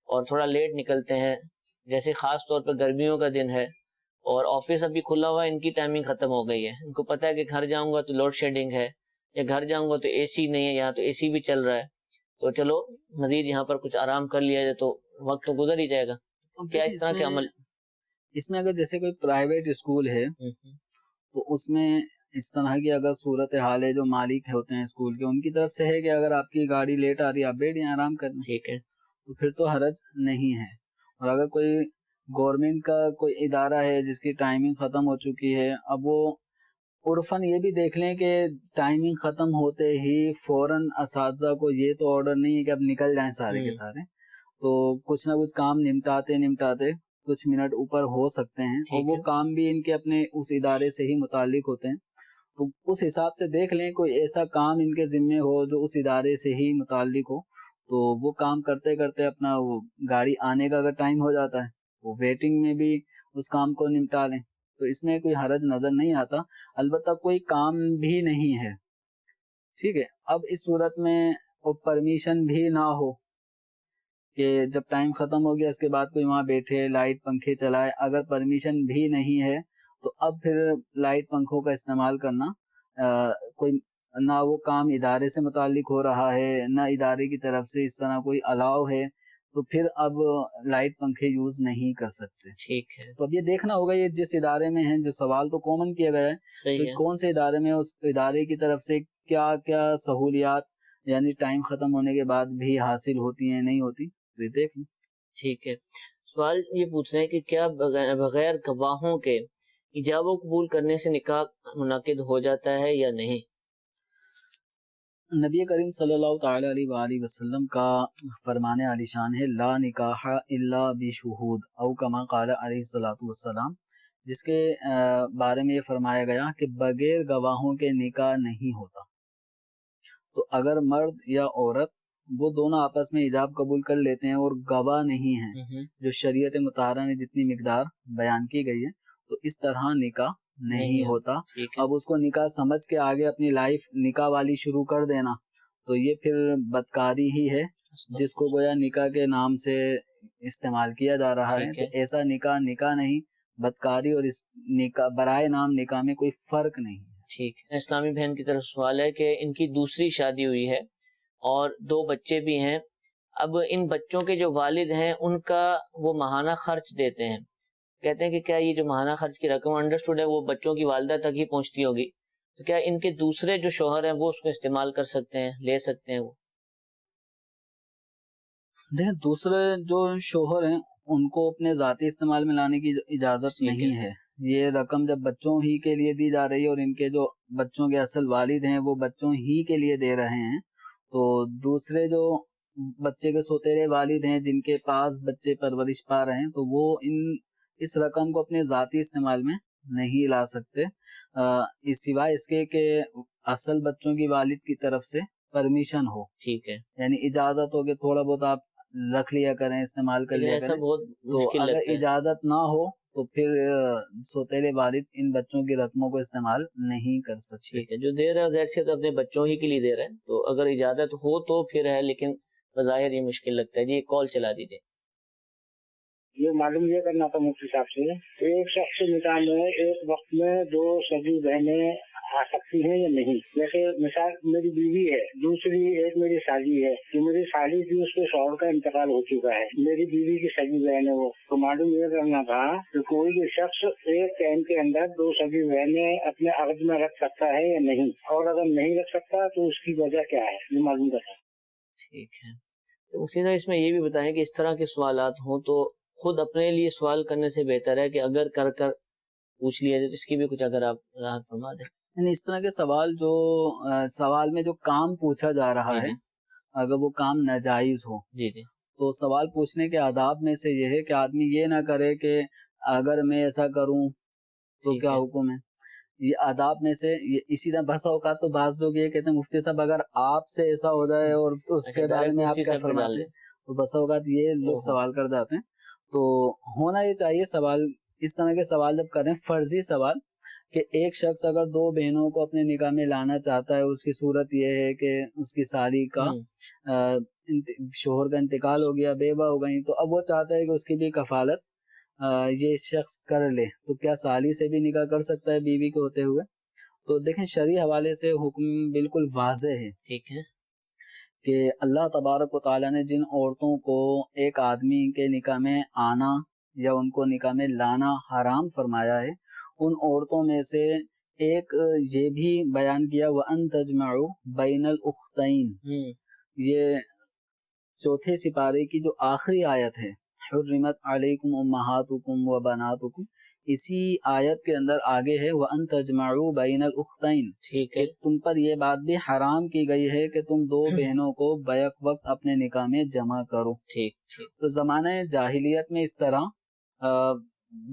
اور تھوڑا لیٹ نکلتے ہیں، جیسے خاص طور پہ گرمیوں کا دن ہے اور آفس ابھی کھلا ہوا ہے، ان کی ٹائمنگ ختم ہو گئی ہے، ان کو پتا ہے کہ گھر جاؤں گا تو لوڈ شیڈنگ ہے، یا گھر جاؤں گا تو اے سی نہیں ہے، یہاں تو اے سی بھی چل رہا ہے، تو چلو مزید یہاں پر کچھ آرام کر لیا جائے تو وقت تو گزر ہی جائے گا۔ کیا اس طرح کے عمل؟ اس میں اگر جیسے کوئی پرائیویٹ اسکول ہے تو اس میں اس طرح کی اگر صورت حال ہے، جو مالک ہوتے ہیں اسکول کے ان کی طرف سے ہے کہ اگر آپ کی گاڑی لیٹ آ رہی ہے آپ بیٹھ جائیں آرام کرنا، ٹھیک ہے، تو پھر تو حرج نہیں ہے۔ اور اگر کوئی گورنمنٹ کا کوئی ادارہ ہے جس کی ٹائمنگ ختم ہو چکی ہے، اب وہ عرفاً یہ بھی دیکھ لیں کہ ٹائمنگ ختم ہوتے ہی فوراً اساتذہ کو یہ تو آرڈر نہیں ہے کہ اب نکل جائیں سارے کے سارے، تو کچھ نہ کچھ کام نمٹاتے کچھ منٹ اوپر ہو سکتے ہیں، اور وہ کام بھی ان کے اپنے اس ادارے سے ہی متعلق ہوتے ہیں، تو اس حساب سے دیکھ لیں کوئی ایسا کام ان کے ذمے ہو جو اس ادارے سے ہی متعلق ہو، تو وہ کام کرتے کرتے اپنا وہ گاڑی آنے کا اگر ٹائم ہو جاتا ہے وہ ویٹنگ میں بھی اس کام کو نمٹا لیں، تو اس میں کوئی حرج نظر نہیں آتا۔ البتہ کوئی کام بھی نہیں ہے، ٹھیک ہے، اب اس صورت میں پرمیشن بھی نہ ہو کہ جب ٹائم ختم ہو گیا اس کے بعد کوئی وہاں بیٹھے لائٹ پنکھے چلائے، اگر پرمیشن بھی نہیں ہے تو اب پھر لائٹ پنکھوں کا استعمال کرنا کوئی نہ وہ کام ادارے سے متعلق ہو رہا ہے، نہ ادارے کی طرف سے اس طرح کوئی الاؤ ہے، تو پھر اب لائٹ پنکھے یوز نہیں کر سکتے۔ ٹھیک ہے، تو اب یہ دیکھنا ہوگا یہ جس ادارے میں ہیں، جو سوال تو کامن کیا گیا ہے، صحیح ہے، کون سے ادارے میں اس ادارے کی طرف سے کیا کیا سہولیات یعنی ٹائم ختم ہونے کے بعد بھی حاصل ہوتی ہیں نہیں ہوتی، تو یہ دیکھ لیں۔ ٹھیک ہے۔ سوال یہ پوچھ رہے ہیں کہ کیا بغیر گواہوں کے ایجاب و قبول کرنے سے نکاح منعقد ہو جاتا ہے یا نہیں؟ نبی کریم صلی اللہ تعالی علیہ وآلہ وسلم کا فرمان عالی شان ہے، لا نکاح الا بشہود، او کما قال علیہ الصلوۃ والسلام، جس کے بارے میں یہ فرمایا گیا کہ بغیر گواہوں کے نکاح نہیں ہوتا۔ تو اگر مرد یا عورت وہ دونوں آپس میں ایجاب قبول کر لیتے ہیں اور گواہ نہیں ہیں، جو شریعت مطہرہ نے جتنی مقدار بیان کی گئی ہے، تو اس طرح نکاح نہیں ہوتا۔ اب اس کو نکاح سمجھ کے آگے اپنی لائف نکاح والی شروع کر دینا تو یہ پھر بدکاری ہی ہے، جس کو گویا نکاح کے نام سے استعمال کیا جا رہا ہے، تو ایسا نکاح نہیں، بدکاری اور اس نکاح برائے نام نکاح میں کوئی فرق نہیں۔ ٹھیک ہے، اسلامی بہن کی طرف سوال ہے کہ ان کی دوسری شادی ہوئی ہے اور 2 بچے بھی ہیں، اب ان بچوں کے جو والد ہیں ان کا وہ ماہانہ خرچ دیتے ہیں، کہتے ہیں کہ کیا یہ جو ماہانہ خرچ کی رقم انڈرسٹوڈ ہے وہ بچوں کی والدہ تک ہی پہنچتی ہوگی، تو کیا ان کے دوسرے جو شوہر ہیں وہ اس کو استعمال کر سکتے ہیں، لے سکتے ہیں؟ وہ دیکھیں دوسرے جو شوہر ہیں ان کو اپنے ذاتی استعمال میں لانے کی اجازت نہیں ہے، یہ رقم جب بچوں ہی کے لیے دی جا رہی ہے اور ان کے جو بچوں کے اصل والد ہیں وہ بچوں ہی کے لیے دے رہے ہیں، تو دوسرے جو بچے کے سوتیلے والد ہیں جن کے پاس بچے پرورش پا رہے ہیں، تو وہ اس رقم کو اپنے ذاتی استعمال میں نہیں لا سکتے، اس سوائے اس کے کہ اصل بچوں کی والد کی طرف سے پرمیشن ہو، ٹھیک ہے، یعنی اجازت ہو کہ تھوڑا بہت آپ رکھ لیا کریں، استعمال کر لیکن لیا ایسا کریں۔ بہت تو مشکل اگر لگتا ہے۔ اجازت نہ ہو تو پھر سوتیلے والد ان بچوں کی رقموں کو استعمال نہیں کر سکتے۔ ٹھیک ہے، جو دے رہا ہے ظاہر سے تو اپنے بچوں ہی کے لیے دے رہا ہے، تو اگر اجازت ہو تو پھر ہے، لیکن بظاہر یہ مشکل لگتا ہے۔ جی کال چلا دیجیے۔ یہ معلوم یہ کرنا تھا مفتی صاحب سے، ایک شخص کے نکاح میں ایک وقت میں دو سگی بہنیں آ سکتی ہیں یا نہیں؟ جیسے مثال میری بیوی ہے، دوسری ایک میری سالی ہے، کہ میری سالی کی اس کے شوہر کا انتقال ہو چکا ہے، میری بیوی کی سگی بہن ہے وہ، تو معلوم یہ کرنا تھا کہ کوئی بھی شخص ایک ٹائم کے اندر دو سگی بہنیں اپنے عقد میں رکھ سکتا ہے یا نہیں، اور اگر نہیں رکھ سکتا تو اس کی وجہ کیا ہے، یہ معلوم کرنا۔ ٹھیک ہے، تو مفتی صاحب اس میں یہ بھی بتائیں کہ اس طرح کے سوالات ہوں تو خود اپنے لیے سوال کرنے سے بہتر ہے کہ اگر کر پوچھ لیا جائے، تو اس کی بھی کچھ اگر آپ وضاحت فرما دیں۔ یعنی اس طرح کے سوال جو سوال میں جو کام پوچھا جا رہا ہے، اگر وہ کام ناجائز ہو، جی جی، تو سوال پوچھنے کے آداب میں سے یہ ہے کہ آدمی یہ نہ کرے کہ اگر میں ایسا کروں تو کیا حکم ہے۔ یہ آداب میں سے اسی طرح بسا اوقات تو بعض لوگ یہ کہتے ہیں مفتی صاحب اگر آپ سے ایسا ہو جائے اور تو اس کے بارے میں آپ کیا فرماتے ہیں، تو بسا اوقات یہ لوگ سوال کر جاتے ہیں۔ تو ہونا یہ چاہیے سوال اس طرح کے سوال جب کریں، فرضی سوال، کہ ایک شخص اگر دو بہنوں کو اپنے نکاح میں لانا چاہتا ہے، اس کی صورت یہ ہے کہ اس کی سالی کا شوہر کا انتقال ہو گیا، بیوہ ہو گئی، تو اب وہ چاہتا ہے کہ اس کی بھی کفالت یہ شخص کر لے، تو کیا سالی سے بھی نکاح کر سکتا ہے بیوی کے ہوتے ہوئے؟ تو دیکھیں شرعی حوالے سے حکم بالکل واضح ہے، ٹھیک ہے، کہ اللہ تبارک و تعالیٰ نے جن عورتوں کو ایک آدمی کے نکاح میں آنا یا ان کو نکاح میں لانا حرام فرمایا ہے، ان عورتوں میں سے ایک یہ بھی بیان کیا وَأَن تَجْمَعُوا بَيْنَ الْأُخْتَيْن، یہ چوتھے سپارے کی جو آخری آیت ہے، حرمت علیکم امہاتکم و بناتکم، اسی آیت کے اندر آگے ہے وَأَن تَجْمَعُوا بَيْنَ الْأُخْتَيْن، ٹھیک ہے، کہ تم پر یہ بات بھی حرام کی گئی ہے کہ تم دو بہنوں کو بیک وقت اپنے نکاح میں جمع کرو۔ ٹھیک ٹھیک، تو زمانہ جاہلیت میں اس طرح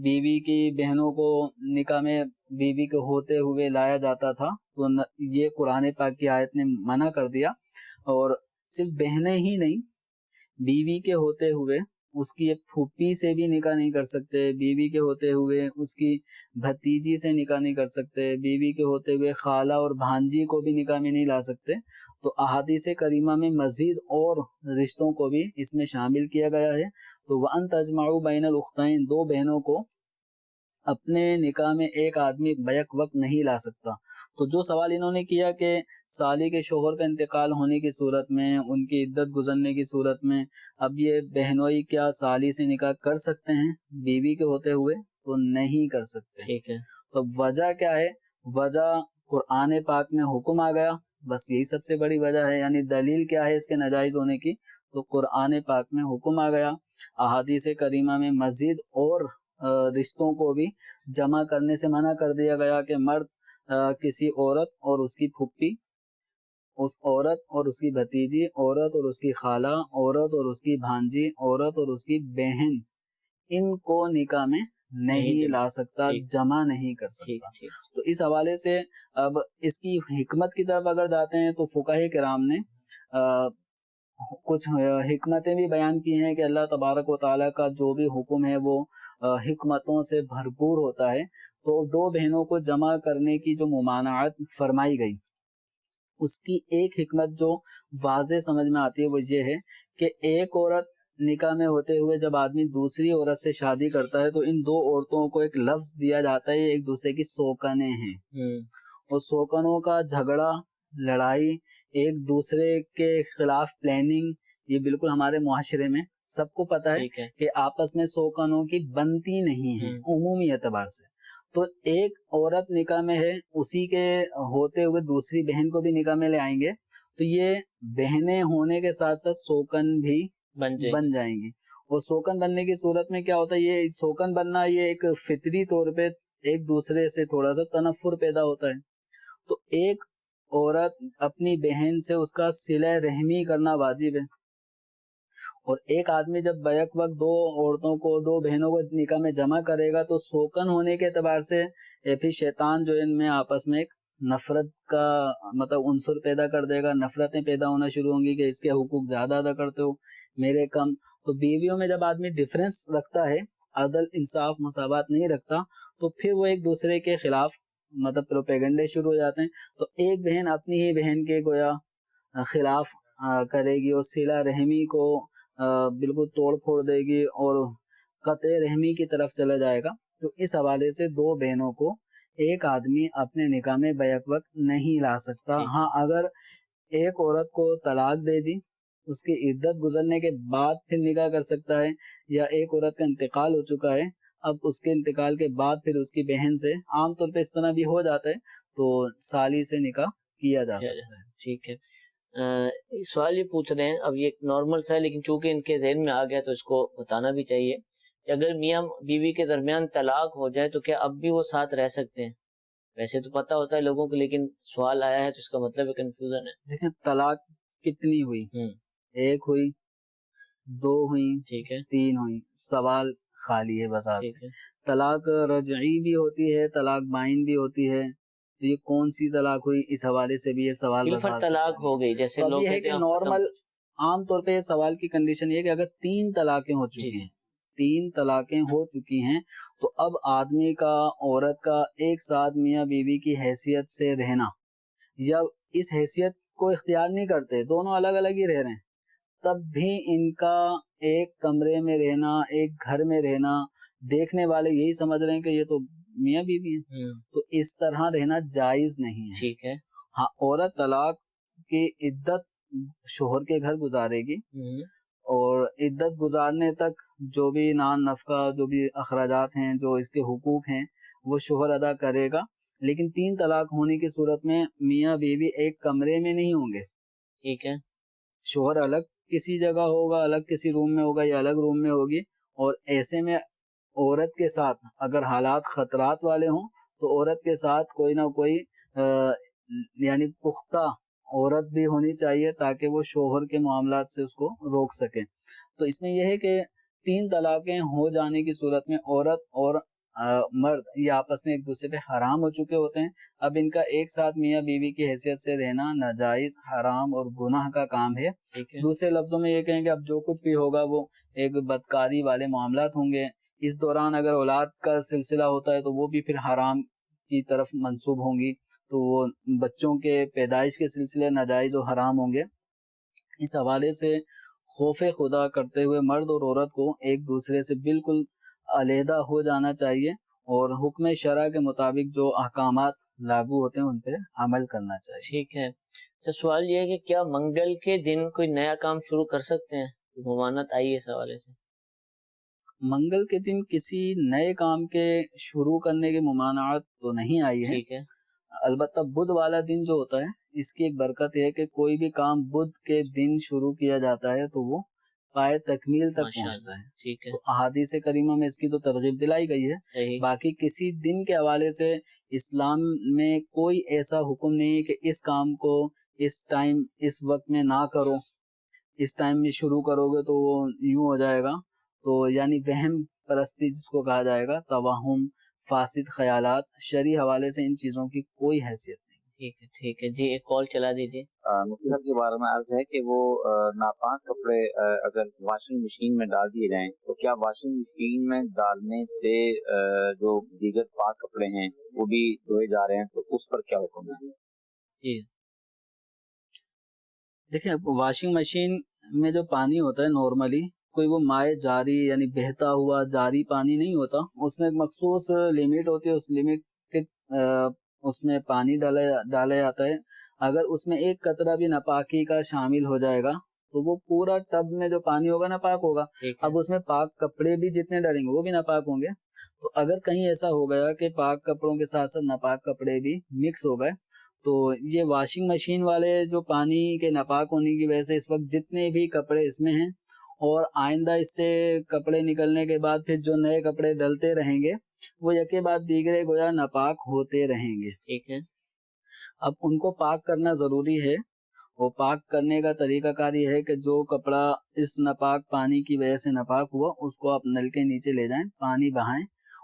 بیوی کی بہنوں کو نکاح میں بیوی کے ہوتے ہوئے لایا جاتا تھا، تو یہ قرآن پاک کی آیت نے منع کر دیا، اور صرف بہنیں ہی نہیں، بیوی کے ہوتے ہوئے اس کی ایک پھوپھی سے بھی نکاح نہیں کر سکتے، بیوی کے ہوتے ہوئے اس کی بھتیجی سے نکاح نہیں کر سکتے، بیوی کے ہوتے ہوئے خالہ اور بھانجی کو بھی نکاح میں نہیں لا سکتے۔ تو احادیث کریمہ میں مزید اور رشتوں کو بھی اس میں شامل کیا گیا ہے۔ تو وَأَن تَجْمَعُوا بَيْنَ الْأُخْتَيْن، دو بہنوں کو اپنے نکاح میں ایک آدمی بیک وقت نہیں لا سکتا۔ تو جو سوال انہوں نے کیا کہ سالی کے شوہر کا انتقال ہونے کی صورت میں، ان کی عدت گزرنے کی صورت میں اب یہ بہنوئی کیا سالی سے نکاح کر سکتے ہیں بیوی کے ہوتے ہوئے؟ تو نہیں کر سکتے۔ ٹھیک ہے، تو وجہ کیا ہے؟ وجہ قرآن پاک میں حکم آ گیا، بس یہی سب سے بڑی وجہ ہے۔ یعنی دلیل کیا ہے اس کے ناجائز ہونے کی؟ تو قرآن پاک میں حکم آ گیا، احادیث کریمہ میں مزید اور رشتوں کو بھی جمع کرنے سے منع کر دیا گیا کہ مرد کسی عورت اور اس کی پھوپھی، اس عورت اور اس کی بھتیجی، عورت اور اس کی خالہ، عورت اور اس کی بھانجی، عورت اور اس کی بہن، ان کو نکاح میں نہیں لا سکتا، جمع نہیں کر سکتا۔ تو اس حوالے سے اب اس کی حکمت کی طرف اگر جاتے ہیں تو فقہاء کرام نے کچھ حکمتیں بھی بیان کی ہیں کہ اللہ تبارک و تعالیٰ کا جو بھی حکم ہے وہ حکمتوں سے بھرپور ہوتا ہے۔ تو دو بہنوں کو جمع کرنے کی جو ممانعت فرمائی گئی، اس کی ایک حکمت جو واضح سمجھ میں آتی ہے وہ یہ ہے کہ ایک عورت نکاح میں ہوتے ہوئے جب آدمی دوسری عورت سے شادی کرتا ہے تو ان دو عورتوں کو ایک لفظ دیا جاتا ہے، ایک دوسرے کی سوکنے ہیں، اور سوکنوں کا جھگڑا، لڑائی، ایک دوسرے کے خلاف پلاننگ، یہ بالکل ہمارے معاشرے میں سب کو پتہ ہے کہ آپس میں سوکنوں کی بنتی نہیں ہے عمومی اعتبار سے۔ تو ایک عورت نکاح میں ہے، اسی کے ہوتے ہوئے دوسری بہن کو بھی نکاح میں لے آئیں گے تو یہ بہنیں ہونے کے ساتھ ساتھ سوکن بھی بن جائیں گی۔ اور سوکن بننے کی صورت میں کیا ہوتا ہے، یہ سوکن بننا یہ ایک فطری طور پہ ایک دوسرے سے تھوڑا سا تنفر پیدا ہوتا ہے۔ تو ایک عورت اپنی بہن سے اس کا صلہ رحمی کرنا واجب ہے، اور ایک آدمی جب بیک وقت دو عورتوں کو، دو بہنوں کو نکاح میں جمع کرے گا تو سوکن ہونے کے اعتبار سے پھر شیطان جو ان میں آپس میں ایک نفرت کا مطلب عنصر پیدا کر دے گا، نفرتیں پیدا ہونا شروع ہوں گی کہ اس کے حقوق زیادہ ادا کرتے ہو، میرے کم. تو بیویوں میں جب آدمی ڈفرینس رکھتا ہے، عدل انصاف مساوات نہیں رکھتا، تو پھر وہ ایک دوسرے کے خلاف مطلب پروپیگنڈے شروع ہو جاتے ہیں. تو ایک بہن اپنی ہی بہن کے گویا خلاف کرے گی اور صلہ رحمی کو بالکل توڑ پھوڑ دے گی اور قطع رحمی کی طرف چلا جائے گا. تو اس حوالے سے دو بہنوں کو ایک آدمی اپنے نکاح میں بیک وقت نہیں لا سکتا. ہاں اگر ایک عورت کو طلاق دے دی، اس کی عدت گزرنے کے بعد پھر نکاح کر سکتا ہے، یا ایک عورت کا انتقال ہو چکا ہے، اب اس کے انتقال کے بعد پھر اس کی بہن سے، عام طور پہ اس طرح بھی ہو جاتا ہے، تو سالی سے نکاح کیا جا سکتا ہے. ٹھیک ہے. سوال یہ پوچھ رہے ہیں، اب یہ نارمل سا ہے لیکن چونکہ ان کے ذہن میں آ گیا تو اس کو بتانا بھی چاہیے کہ اگر میاں بیوی کے درمیان طلاق ہو جائے تو کیا اب بھی وہ ساتھ رہ سکتے ہیں؟ ویسے تو پتہ ہوتا ہے لوگوں کو، لیکن سوال آیا ہے تو اس کا مطلب کنفیوژن ہے. دیکھیں طلاق کتنی ہوئی، ایک ہوئی، دو ہوئی، ٹھیک ہے، تین ہوئی، سوال خالی ہے بذات سے. طلاق رجعی بھی ہوتی ہے، طلاق بائن بھی ہوتی ہے، تو یہ کون سی طلاق ہوئی، اس حوالے سے بھی یہ سوال بذات سے طلاق ہو گئی. جیسے تو لوگ یہ ہے کہ نارمل عام طور پہ یہ سوال کی کنڈیشن یہ ہے کہ اگر 3 طلاقیں ہو چکی ہیں، 3 طلاقیں ہو چکی ہیں، تو اب آدمی کا عورت کا ایک ساتھ میاں بیوی کی حیثیت سے رہنا، یا اس حیثیت کو اختیار نہیں کرتے، دونوں الگ الگ ہی رہ رہے ہیں، تب بھی ان کا ایک کمرے میں رہنا، ایک گھر میں رہنا، دیکھنے والے یہی سمجھ رہے ہیں کہ یہ تو میاں بیوی ہیں، تو اس طرح رہنا جائز نہیں ہے. ٹھیک ہے. ہاں عورت طلاق کی عدت شوہر کے گھر گزارے گی، اور عدت گزارنے تک جو بھی نان نفقہ، جو بھی اخراجات ہیں، جو اس کے حقوق ہیں، وہ شوہر ادا کرے گا. لیکن 3 طلاق ہونے کی صورت میں میاں بیوی ایک کمرے میں نہیں ہوں گے. ٹھیک ہے. شوہر الگ کسی جگہ ہوگا، الگ کسی روم میں ہوگا یا الگ روم میں ہوگی، اور ایسے میں عورت کے ساتھ اگر حالات خطرات والے ہوں تو عورت کے ساتھ کوئی نہ کوئی یعنی پختہ عورت بھی ہونی چاہیے تاکہ وہ شوہر کے معاملات سے اس کو روک سکے. تو اس میں یہ ہے کہ 3 طلاقیں ہو جانے کی صورت میں عورت اور مرد یہ آپس میں ایک دوسرے پہ حرام ہو چکے ہوتے ہیں. اب ان کا ایک ساتھ میاں بیوی کی حیثیت سے رہنا ناجائز، حرام اور گناہ کا کام ہے. دوسرے لفظوں میں یہ کہیں کہ اب جو کچھ بھی ہوگا وہ ایک بدکاری والے معاملات ہوں گے. اس دوران اگر اولاد کا سلسلہ ہوتا ہے تو وہ بھی پھر حرام کی طرف منسوب ہوں گی، تو وہ بچوں کے پیدائش کے سلسلے ناجائز و حرام ہوں گے. اس حوالے سے خوف خدا کرتے ہوئے مرد اور عورت کو ایک دوسرے سے بالکل علیحدہ ہو جانا چاہیے، اور حکم شرع کے مطابق جو احکامات لاگو ہوتے ہیں ان پہ عمل کرنا چاہیے. ٹھیک ہے. تو سوال یہ ہے کہ کیا منگل کے دن کوئی نیا کام شروع کر سکتے ہیں؟ ممانعت آئی ہے اس حوالے سے. منگل کے دن کسی نئے کام کے شروع کرنے کی ممانعت تو نہیں آئی ہے. ٹھیک ہے. البتہ بدھ والا دن جو ہوتا ہے اس کی ایک برکت ہے کہ کوئی بھی کام بدھ کے دن شروع کیا جاتا ہے تو وہ پائے تکمیل تک پہنچتا ہے. ٹھیک ہے. تو احادیث کریمہ میں اس کی تو ترغیب دلائی گئی ہے. صحیح. باقی کسی دن کے حوالے سے اسلام میں کوئی ایسا حکم نہیں ہے کہ اس کام کو اس ٹائم اس وقت میں نہ کرو، اس ٹائم میں شروع کرو گے تو وہ یوں ہو جائے گا. تو یعنی وہم پرستی جس کو کہا جائے گا، توہم، فاسد خیالات، شرعی حوالے سے ان چیزوں کی کوئی حیثیت نہیں. ٹھیک ہے. ٹھیک ہے جی، ایک کال چلا دیجیے. مفتی صاحب کے بارے میں عرض ہے کہ وہ ناپاک کپڑے اگر واشنگ مشین میں ڈال دیے جائیں تو کیا واشنگ مشین میں ڈالنے سے جو دیگر پاک کپڑے ہیں وہ بھی دھوئے جا رہے ہیں، تو اس پر کیا حکم ہے؟ جی دیکھیں واشنگ مشین میں جو پانی ہوتا ہے نارملی کوئی وہ مائع جاری یعنی بہتا ہوا جاری پانی نہیں ہوتا، اس میں ایک مخصوص لمٹ ہوتی ہے، اس لمٹ کے اس میں پانی ڈالا جاتا ہے. اگر اس میں ایک قطرہ بھی ناپاکی کا شامل ہو جائے گا تو وہ پورا ٹب میں جو پانی ہوگا ناپاک ہوگا. اب اس میں پاک کپڑے بھی جتنے ڈالیں گے وہ بھی ناپاک ہوں گے. تو اگر کہیں ایسا ہو گیا کہ پاک کپڑوں کے ساتھ ساتھ ناپاک کپڑے بھی مکس ہو گئے تو یہ واشنگ مشین والے جو پانی کے ناپاک ہونے کی وجہ سے اس وقت جتنے بھی کپڑے اس میں ہیں اور آئندہ اس سے کپڑے نکلنے کے بعد پھر جو نئے کپڑے ڈلتے رہیں گے وہ یکے بعد دیگرے گویا ناپاک ہوتے رہیں گے. ٹھیک ہے. اب ان کو پاک کرنا ضروری ہے وہ پاک کرنے کا طریقہ کار یہ ہے کہ جو کپڑا اس ناپاک پانی کی وجہ سے ناپاک ہوا اس کو آپ نل کے نیچے لے جائیں، پانی بہائیں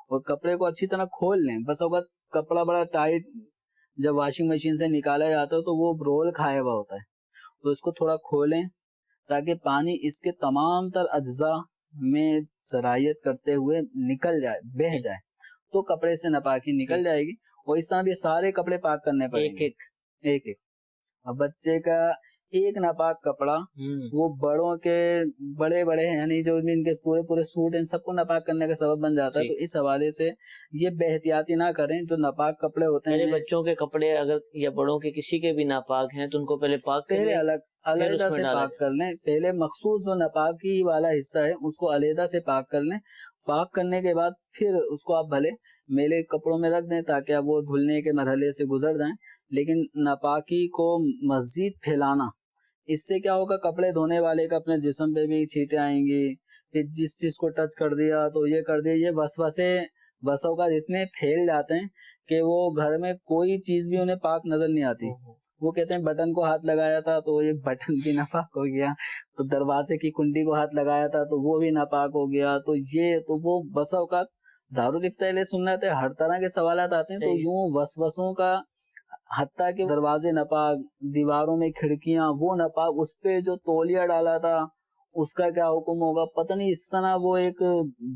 اور کپڑے کو اچھی طرح کھول لیں. بس اوقات کپڑا بڑا ٹائٹ جب واشنگ مشین سے نکالا جاتا ہے تو وہ رول کھایا ہوا ہوتا ہے، تو اس کو تھوڑا کھولیں تاکہ پانی اس کے تمام تر اجزاء میں صلاحیت کرتے ہوئے نکل جائے، بہہ جائے، تو کپڑے سے ناپاکی نکل جائے گی. اور اس طرح یہ سارے کپڑے پاک کرنے پڑیں گے ایک ایک. اب بچے کا ایک ناپاک کپڑا وہ بڑوں کے بڑے ہیں یعنی جو ان کے پورے سوٹ ان سب کو ناپاک کرنے کا سبب بن جاتا ہے. تو اس حوالے سے یہ بے احتیاطی نہ کریں. جو ناپاک کپڑے ہوتے ہیں بچوں کے کپڑے اگر یا بڑوں کے کسی کے بھی ناپاک ہیں تو ان کو پہلے علیحدہ سے پاک کر لیں. پہلے مخصوص جو ناپاکی والا حصہ ہے اس کو علیحدہ سے پاک کر لیں. پاک کرنے کے بعد پھر اس کو آپ بھلے میلے کپڑوں میں رکھ دیں تاکہ آپ وہ دھلنے کے مرحلے سے گزر جائیں. لیکن ناپاکی کو مزید پھیلانا، اس سے کیا ہوگا، کپڑے دھونے والے کا اپنے جسم پہ بھی چھینٹیں آئیں گی. پھر جس چیز کو ٹچ کر دیا تو یہ کر دیا، یہ وسوسے بسوں کا اتنے پھیل جاتے ہیں کہ وہ گھر میں کوئی چیز بھی انہیں پاک نظر نہیں آتی. وہ کہتے ہیں بٹن کو ہاتھ لگایا تھا تو یہ بٹن بھی ناپاک ہو گیا، تو دروازے کی کنڈی کو ہاتھ لگایا تھا تو وہ بھی ناپاک ہو گیا. تو یہ تو وہ بسا اوقات دارالفتہ اہل سنت ہے، ہر طرح کے سوالات آتے ہیں. تو یوں وسوسوں کا، حتیٰ کہ دروازے ناپاک، دیواروں میں کھڑکیاں وہ ناپاک، اس پہ جو تولیہ ڈالا تھا اس کا کیا حکم ہوگا پتہ نہیں. اس طرح وہ ایک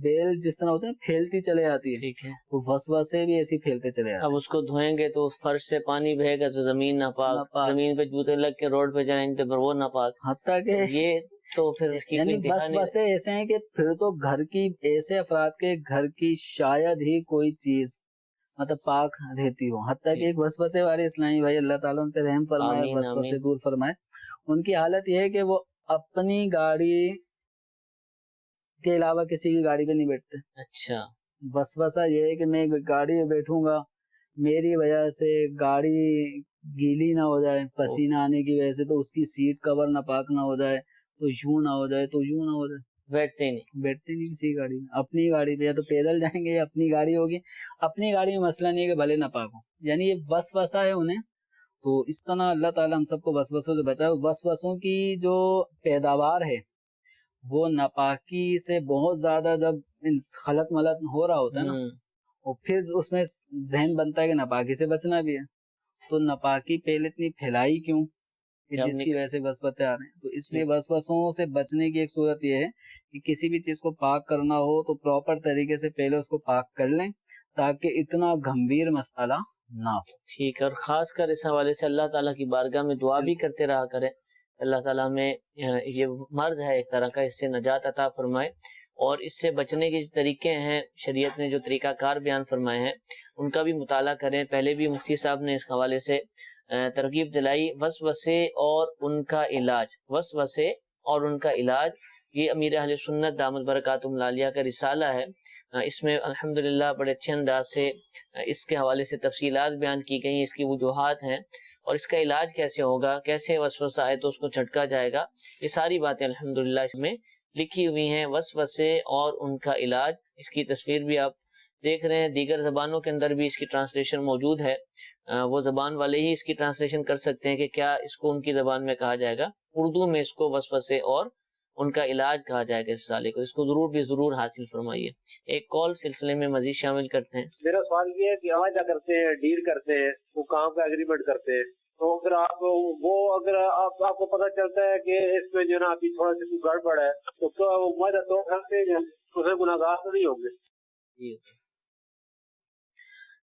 بیل جس طرح ہوتے ہیں پھیلتی چلے جاتی ہے، تو وسوسے بھی ایسی پھیلتے چلے جاتے ہیں. اب اس کو دھوئیں گے تو فرش سے پانی بہے گا تو زمین ناپاک، زمین پہ جوتے لگ کے روڈ پہ جائیں گے تو وہ ناپاک. حتیٰ کہ یہ تو پھر یعنی وسوسے ایسے ہیں کہ پھر تو گھر کی ایسے افراد کے گھر کی شاید ہی کوئی چیز مطلب پاک رہتی ہو. حتیٰ کہ ایک وسوسے والے اسلامی بھائی، اللہ تعالیٰ ان پہ رحم فرمائے، وسوسے دور فرمائے. ان کی حالت یہ ہے کہ وہ اپنی گاڑی کے علاوہ کسی کی گاڑی پہ نہیں بیٹھتے. اچھا، وسوسہ یہ ہے کہ میں گاڑی میں بیٹھوں گا، میری وجہ سے گاڑی گیلی نہ ہو جائے پسینہ آنے کی وجہ سے، تو اس کی سیٹ کور نہ پاک نہ ہو جائے، تو یوں نہ ہو جائے، تو یوں نہ ہو جائے. بیٹھتے نہیں کسی گاڑی میں. اپنی گاڑی پہ یا تو پیدل جائیں گے یا اپنی گاڑی ہوگی. اپنی گاڑی میں مسئلہ نہیں ہے کہ بھلے نہ پاک ہو، یعنی یہ وسوسہ ہے انہیں. تو اس طرح اللہ تعالیٰ ہم سب کو وسوسوں سے بچائے. وسوسوں کی جو پیداوار ہے وہ ناپاکی سے بہت زیادہ جب خلط ملط ہو رہا ہوتا ہے نا، اور پھر اس میں ذہن بنتا ہے کہ ناپاکی سے بچنا بھی ہے. تو ناپاکی پہلے اتنی پھیلائی کیوں کہ جس کی وجہ سے وسوسے آ رہے ہیں. تو اس لیے وسوسوں سے بچنے کی ایک صورت یہ ہے کہ کسی بھی چیز کو پاک کرنا ہو تو پراپر طریقے سے پہلے اس کو پاک کر لیں تاکہ اتنا گمبھیر مسئلہ نہ ہو. ٹھیک ہے. اور خاص کر اس حوالے سے اللہ تعالیٰ کی بارگاہ میں دعا بھی کرتے رہا کریں. اللہ تعالیٰ میں یہ مرض ہے ایک طرح کا، اس سے نجات عطا فرمائے. اور اس سے بچنے کے جو طریقے ہیں، شریعت نے جو طریقہ کار بیان فرمائے ہیں ان کا بھی مطالعہ کریں. پہلے بھی مفتی صاحب نے اس حوالے سے ترغیب دلائی. وسوسے اور ان کا علاج، وسوسے اور ان کا علاج، یہ امیر اہل سنت دامت برکاتہم العالیہ کا رسالہ ہے. اس میں الحمدللہ بڑے اچھے انداز سے اس کے حوالے سے تفصیلات بیان کی گئی، اس کی وجوہات ہیں اور اس کا علاج کیسے ہوگا، کیسے وسوسہ آئے تو اس کو جھٹکا جائے گا. یہ ساری باتیں الحمدللہ اس میں لکھی ہوئی ہیں. وسوسے اور ان کا علاج، اس کی تصویر بھی آپ دیکھ رہے ہیں. دیگر زبانوں کے اندر بھی اس کی ٹرانسلیشن موجود ہے. وہ زبان والے ہی اس کی ٹرانسلیشن کر سکتے ہیں کہ کیا اس کو ان کی زبان میں کہا جائے گا. اردو میں اس کو وسوسے اور ان کا علاج کہا جائے گا. اس سالے کو، اس کو ضرور حاصل فرمائیے. ایک کال سلسلے میں مزید شامل کرتے ہیں. میرا سوال یہ ہے کہ عہدہ کرتے ہیں، ڈیل کرتے ہیں، وہ کام کا ایگریمنٹ کرتے ہیں، تو اگر آپ کو پتہ چلتا ہے کہ اس میں جو نا ابھی تھوڑا سی گڑبڑ ہے تو کیا وہ معاہدہ توڑ سکتے ہیں؟ اسے گناہگار تو نہیں ہوں گے؟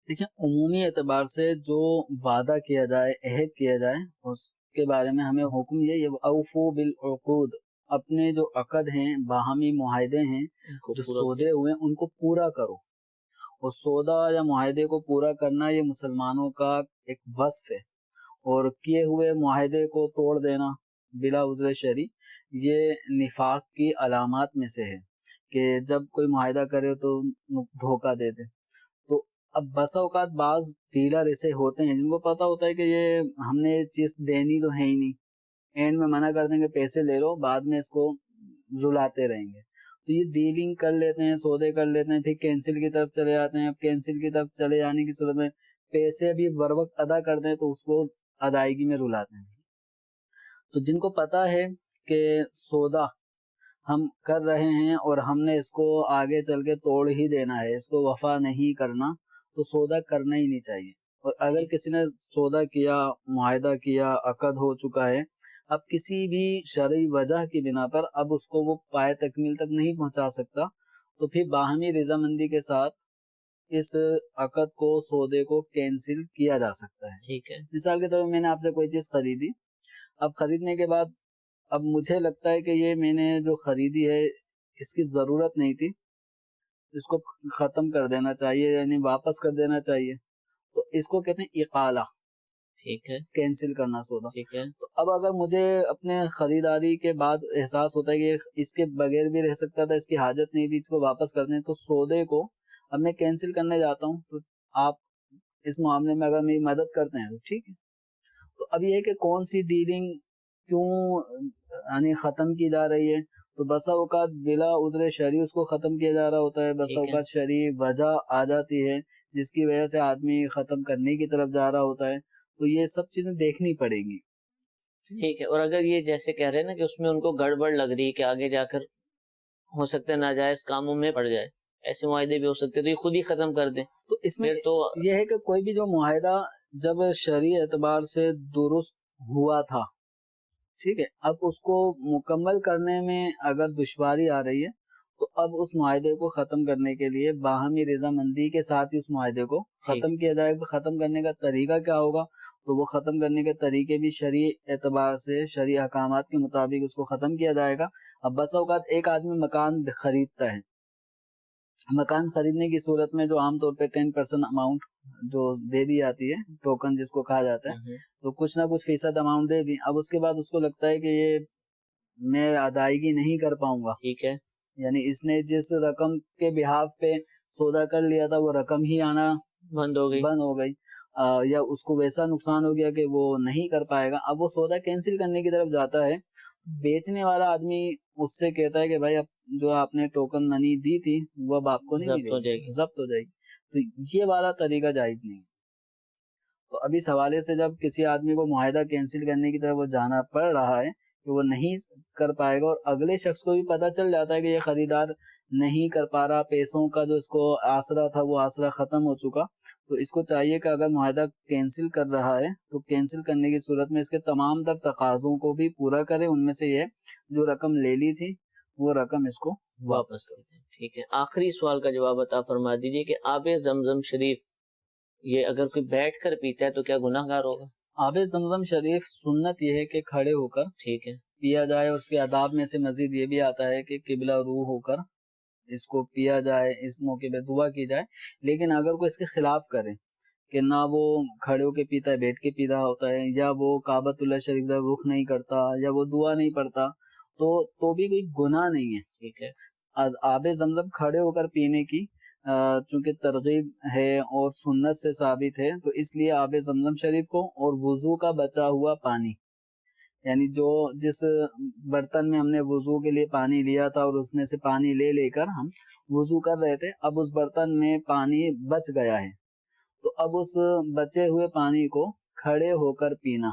دیکھیں، عمومی اعتبار سے جو وعدہ کیا جائے، عہد کیا جائے، اس کے بارے میں ہمیں حکم یہ اوفو بالعقود، اپنے جو عقد ہیں، باہمی معاہدے ہیں، جو سودے ہوئے ان کو پورا کرو. اور سودا یا معاہدے کو پورا کرنا یہ مسلمانوں کا ایک وصف ہے. اور کیے ہوئے معاہدے کو توڑ دینا بلا عذر شرعی یہ نفاق کی علامات میں سے ہے کہ جب کوئی معاہدہ کرے تو دھوکہ دے دے. تو اب بسا اوقات بعض ڈیلر ایسے ہوتے ہیں جن کو پتا ہوتا ہے کہ یہ ہم نے چیز دینی تو ہے ہی نہیں، اینڈ میں منع کر دیں گے پیسے لے لو، بعد میں اس کو رلاتے رہیں گے. تو یہ ڈیلنگ کر لیتے ہیں، سودے کر لیتے ہیں، پھر کینسل کی طرف چلے جاتے ہیں. اب کینسل کی طرف چلے جانے کی صورت میں پیسے بھی بر وقت ادا کر دیں تو اس کو ادائیگی میں رلاتے ہیں. تو جن کو پتا ہے کہ سودا ہم کر رہے ہیں اور ہم نے اس کو آگے چل کے توڑ ہی دینا ہے، اس کو وفا نہیں کرنا، تو سودا کرنا ہی نہیں چاہیے۔ اور اگر کسی نے سودا کیا، معاہدہ کیا، عقد ہو چکا ہے، اب کسی بھی شرعی وجہ کی بنا پر اب اس کو وہ پائے تکمیل تک نہیں پہنچا سکتا، تو پھر باہمی رضامندی کے ساتھ اس عقد کو، سودے کو کینسل کیا جا سکتا ہے۔ ٹھیک ہے، مثال کے طور پر میں نے آپ سے کوئی چیز خریدی، اب خریدنے کے بعد اب مجھے لگتا ہے کہ یہ میں نے جو خریدی ہے اس کی ضرورت نہیں تھی، اس کو ختم کر دینا چاہیے، یعنی واپس کر دینا چاہیے، تو اس کو کہتے ہیں اقالہ، ٹھیک ہے، کینسل کرنا سودا۔ ٹھیک ہے، تو اب اگر مجھے اپنے خریداری کے بعد احساس ہوتا ہے کہ اس کے بغیر بھی رہ سکتا تھا، اس کی حاجت نہیں تھی، اس کو واپس کر دیں، تو سودے کو اب میں کینسل کرنے جاتا ہوں، تو آپ اس معاملے میں اگر میری مدد کرتے ہیں تو ٹھیک ہے۔ تو اب یہ کہ کون سی ڈیلنگ کیوں یعنی ختم کی جا رہی ہے، تو بسا اوقات بلا عذر شرعی اس کو ختم کیا جا رہا ہوتا ہے، بسا اوقات شرعی وجہ آ جاتی ہے جس کی وجہ سے آدمی ختم کرنے کی طرف جا رہا ہوتا ہے، تو یہ سب چیزیں دیکھنی پڑیں گی۔ ٹھیک ہے۔ اور اگر یہ جیسے کہہ رہے ہیں نا کہ اس میں ان کو گڑبڑ لگ رہی ہے کہ آگے جا کر ہو سکتا ہے ناجائز کاموں میں پڑ جائے، ایسے معاہدے بھی ہو سکتے تو یہ خود ہی ختم کر دیں، تو اس میں تو یہ ہے کہ کوئی بھی جو معاہدہ جب شرعی اعتبار سے درست ہوا تھا، ٹھیک ہے، اب اس کو مکمل کرنے میں اگر دشواری آ رہی ہے تو اب اس معاہدے کو ختم کرنے کے لیے باہمی رضامندی کے ساتھ ہی اس معاہدے کو ختم کیا جائے گا۔ ختم کرنے کا طریقہ کیا ہوگا، تو وہ ختم کرنے کے طریقے بھی شرعی اعتبار سے، شرعی احکامات کے مطابق اس کو ختم کیا جائے گا۔ اب بس اوقات ایک آدمی مکان خریدتا ہے، مکان خریدنے کی صورت میں جو عام طور پہ 10% اماؤنٹ جو دے دی جاتی ہے، ٹوکن جس کو کہا جاتا ہے، تو کچھ نہ کچھ فیصد اماؤنٹ دے دی، اب اس کے بعد اس کو لگتا ہے کہ یہ میں ادائیگی نہیں کر پاؤں گا، ٹھیک ہے، یعنی اس نے جس رقم کے بحاف پہ سودا کر لیا تھا وہ رقم ہی آنا بند ہو گئی، یا اس کو ویسا نقصان ہو گیا کہ وہ نہیں کر پائے گا، اب وہ سودا کینسل کرنے کی طرف جاتا ہے، بیچنے والا آدمی اس سے کہتا ہے کہ بھائی اب جو آپ نے ٹوکن منی دی تھی وہ اب آپ کو نہیں ملے گی، ضبط ہو جائے گی، تو یہ والا طریقہ جائز نہیں۔ تو ابھی اس حوالے سے جب کسی آدمی کو معاہدہ کینسل کرنے کی طرف وہ جانا پڑ رہا ہے کہ وہ نہیں کر پائے گا، اور اگلے شخص کو بھی پتہ چل جاتا ہے کہ یہ خریدار نہیں کر پا رہا، پیسوں کا جو اس کو آسرا تھا وہ آسرا ختم ہو چکا، تو اس کو چاہیے کہ اگر معاہدہ کینسل کر رہا ہے تو کینسل کرنے کی صورت میں اس کے تمام تر تقاضوں کو بھی پورا کرے، ان میں سے یہ جو رقم لے لی تھی وہ رقم اس کو واپس کر دیں۔ ٹھیک ہے۔ آخری سوال کا جواب عطا فرما دیجیے کہ آب زمزم شریف یہ اگر کوئی بیٹھ کر پیتا ہے تو کیا گناہ گار ہوگا؟ آب زمزم شریف سنت یہ ہے کہ کھڑے ہو کر ٹھیک ہے، پیا جائے، اور اس کے آداب میں سے مزید یہ بھی آتا ہے کہ قبلہ روح ہو کر اس کو پیا جائے، اس موقع پہ دعا کی جائے، لیکن اگر کوئی اس کے خلاف کرے کہ نہ وہ کھڑے ہو کے پیتا ہے، بیٹھ کے پی رہا ہوتا ہے، یا وہ کعبۃ اللہ شریف کا رخ نہیں کرتا، یا وہ دعا نہیں پڑھتا، تو بھی کوئی گناہ نہیں ہے۔ ٹھیک ہے، آب زمزم کھڑے ہو کر پینے کی چونکہ ترغیب ہے اور سنت سے ثابت ہے، تو اس لیے آب زمزم شریف کو اور وضو کا بچا ہوا پانی، یعنی جس برتن میں ہم نے وضو کے لیے پانی لیا تھا اور اس میں سے پانی لے کر ہم وضو کر رہے تھے، اب اس برتن میں پانی بچ گیا ہے، تو اب اس بچے ہوئے پانی کو کھڑے ہو کر پینا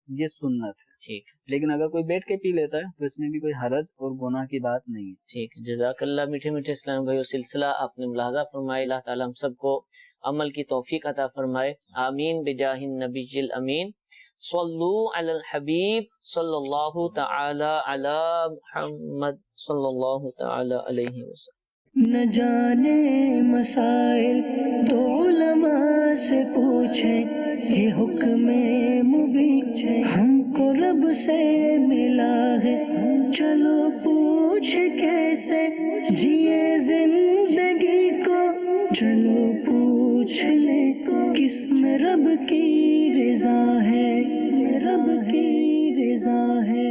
یہ سنت ہے۔ ٹھیک، لیکن اگر کوئی بیٹھ کے پی لیتا ہے تو اس میں بھی کوئی حرج اور گناہ کی بات نہیں ہے۔ ٹھیک ہے، جزاک اللہ۔ میٹھے میٹھے اسلام بھائیو، سلسلہ آپ نے ملاحظہ فرمائے، اللہ تعالیٰ ہم سب کو عمل کی توفیق عطا فرمائے، آمین بجاہ النبی الامین۔ صلو علی الحبیب صلی اللہ تعالی علی محمد صلی اللہ تعالی علیہ وسلم۔ نہ جانے مسائل تو علماء سے پوچھیں، یہ حکم مبین ہم کو رب سے ملا ہے، چلو پوچھ کیسے جیے زندگی کو، چلو پوچھ لے کس میں رب کی رضا ہے، رب کی رضا ہے۔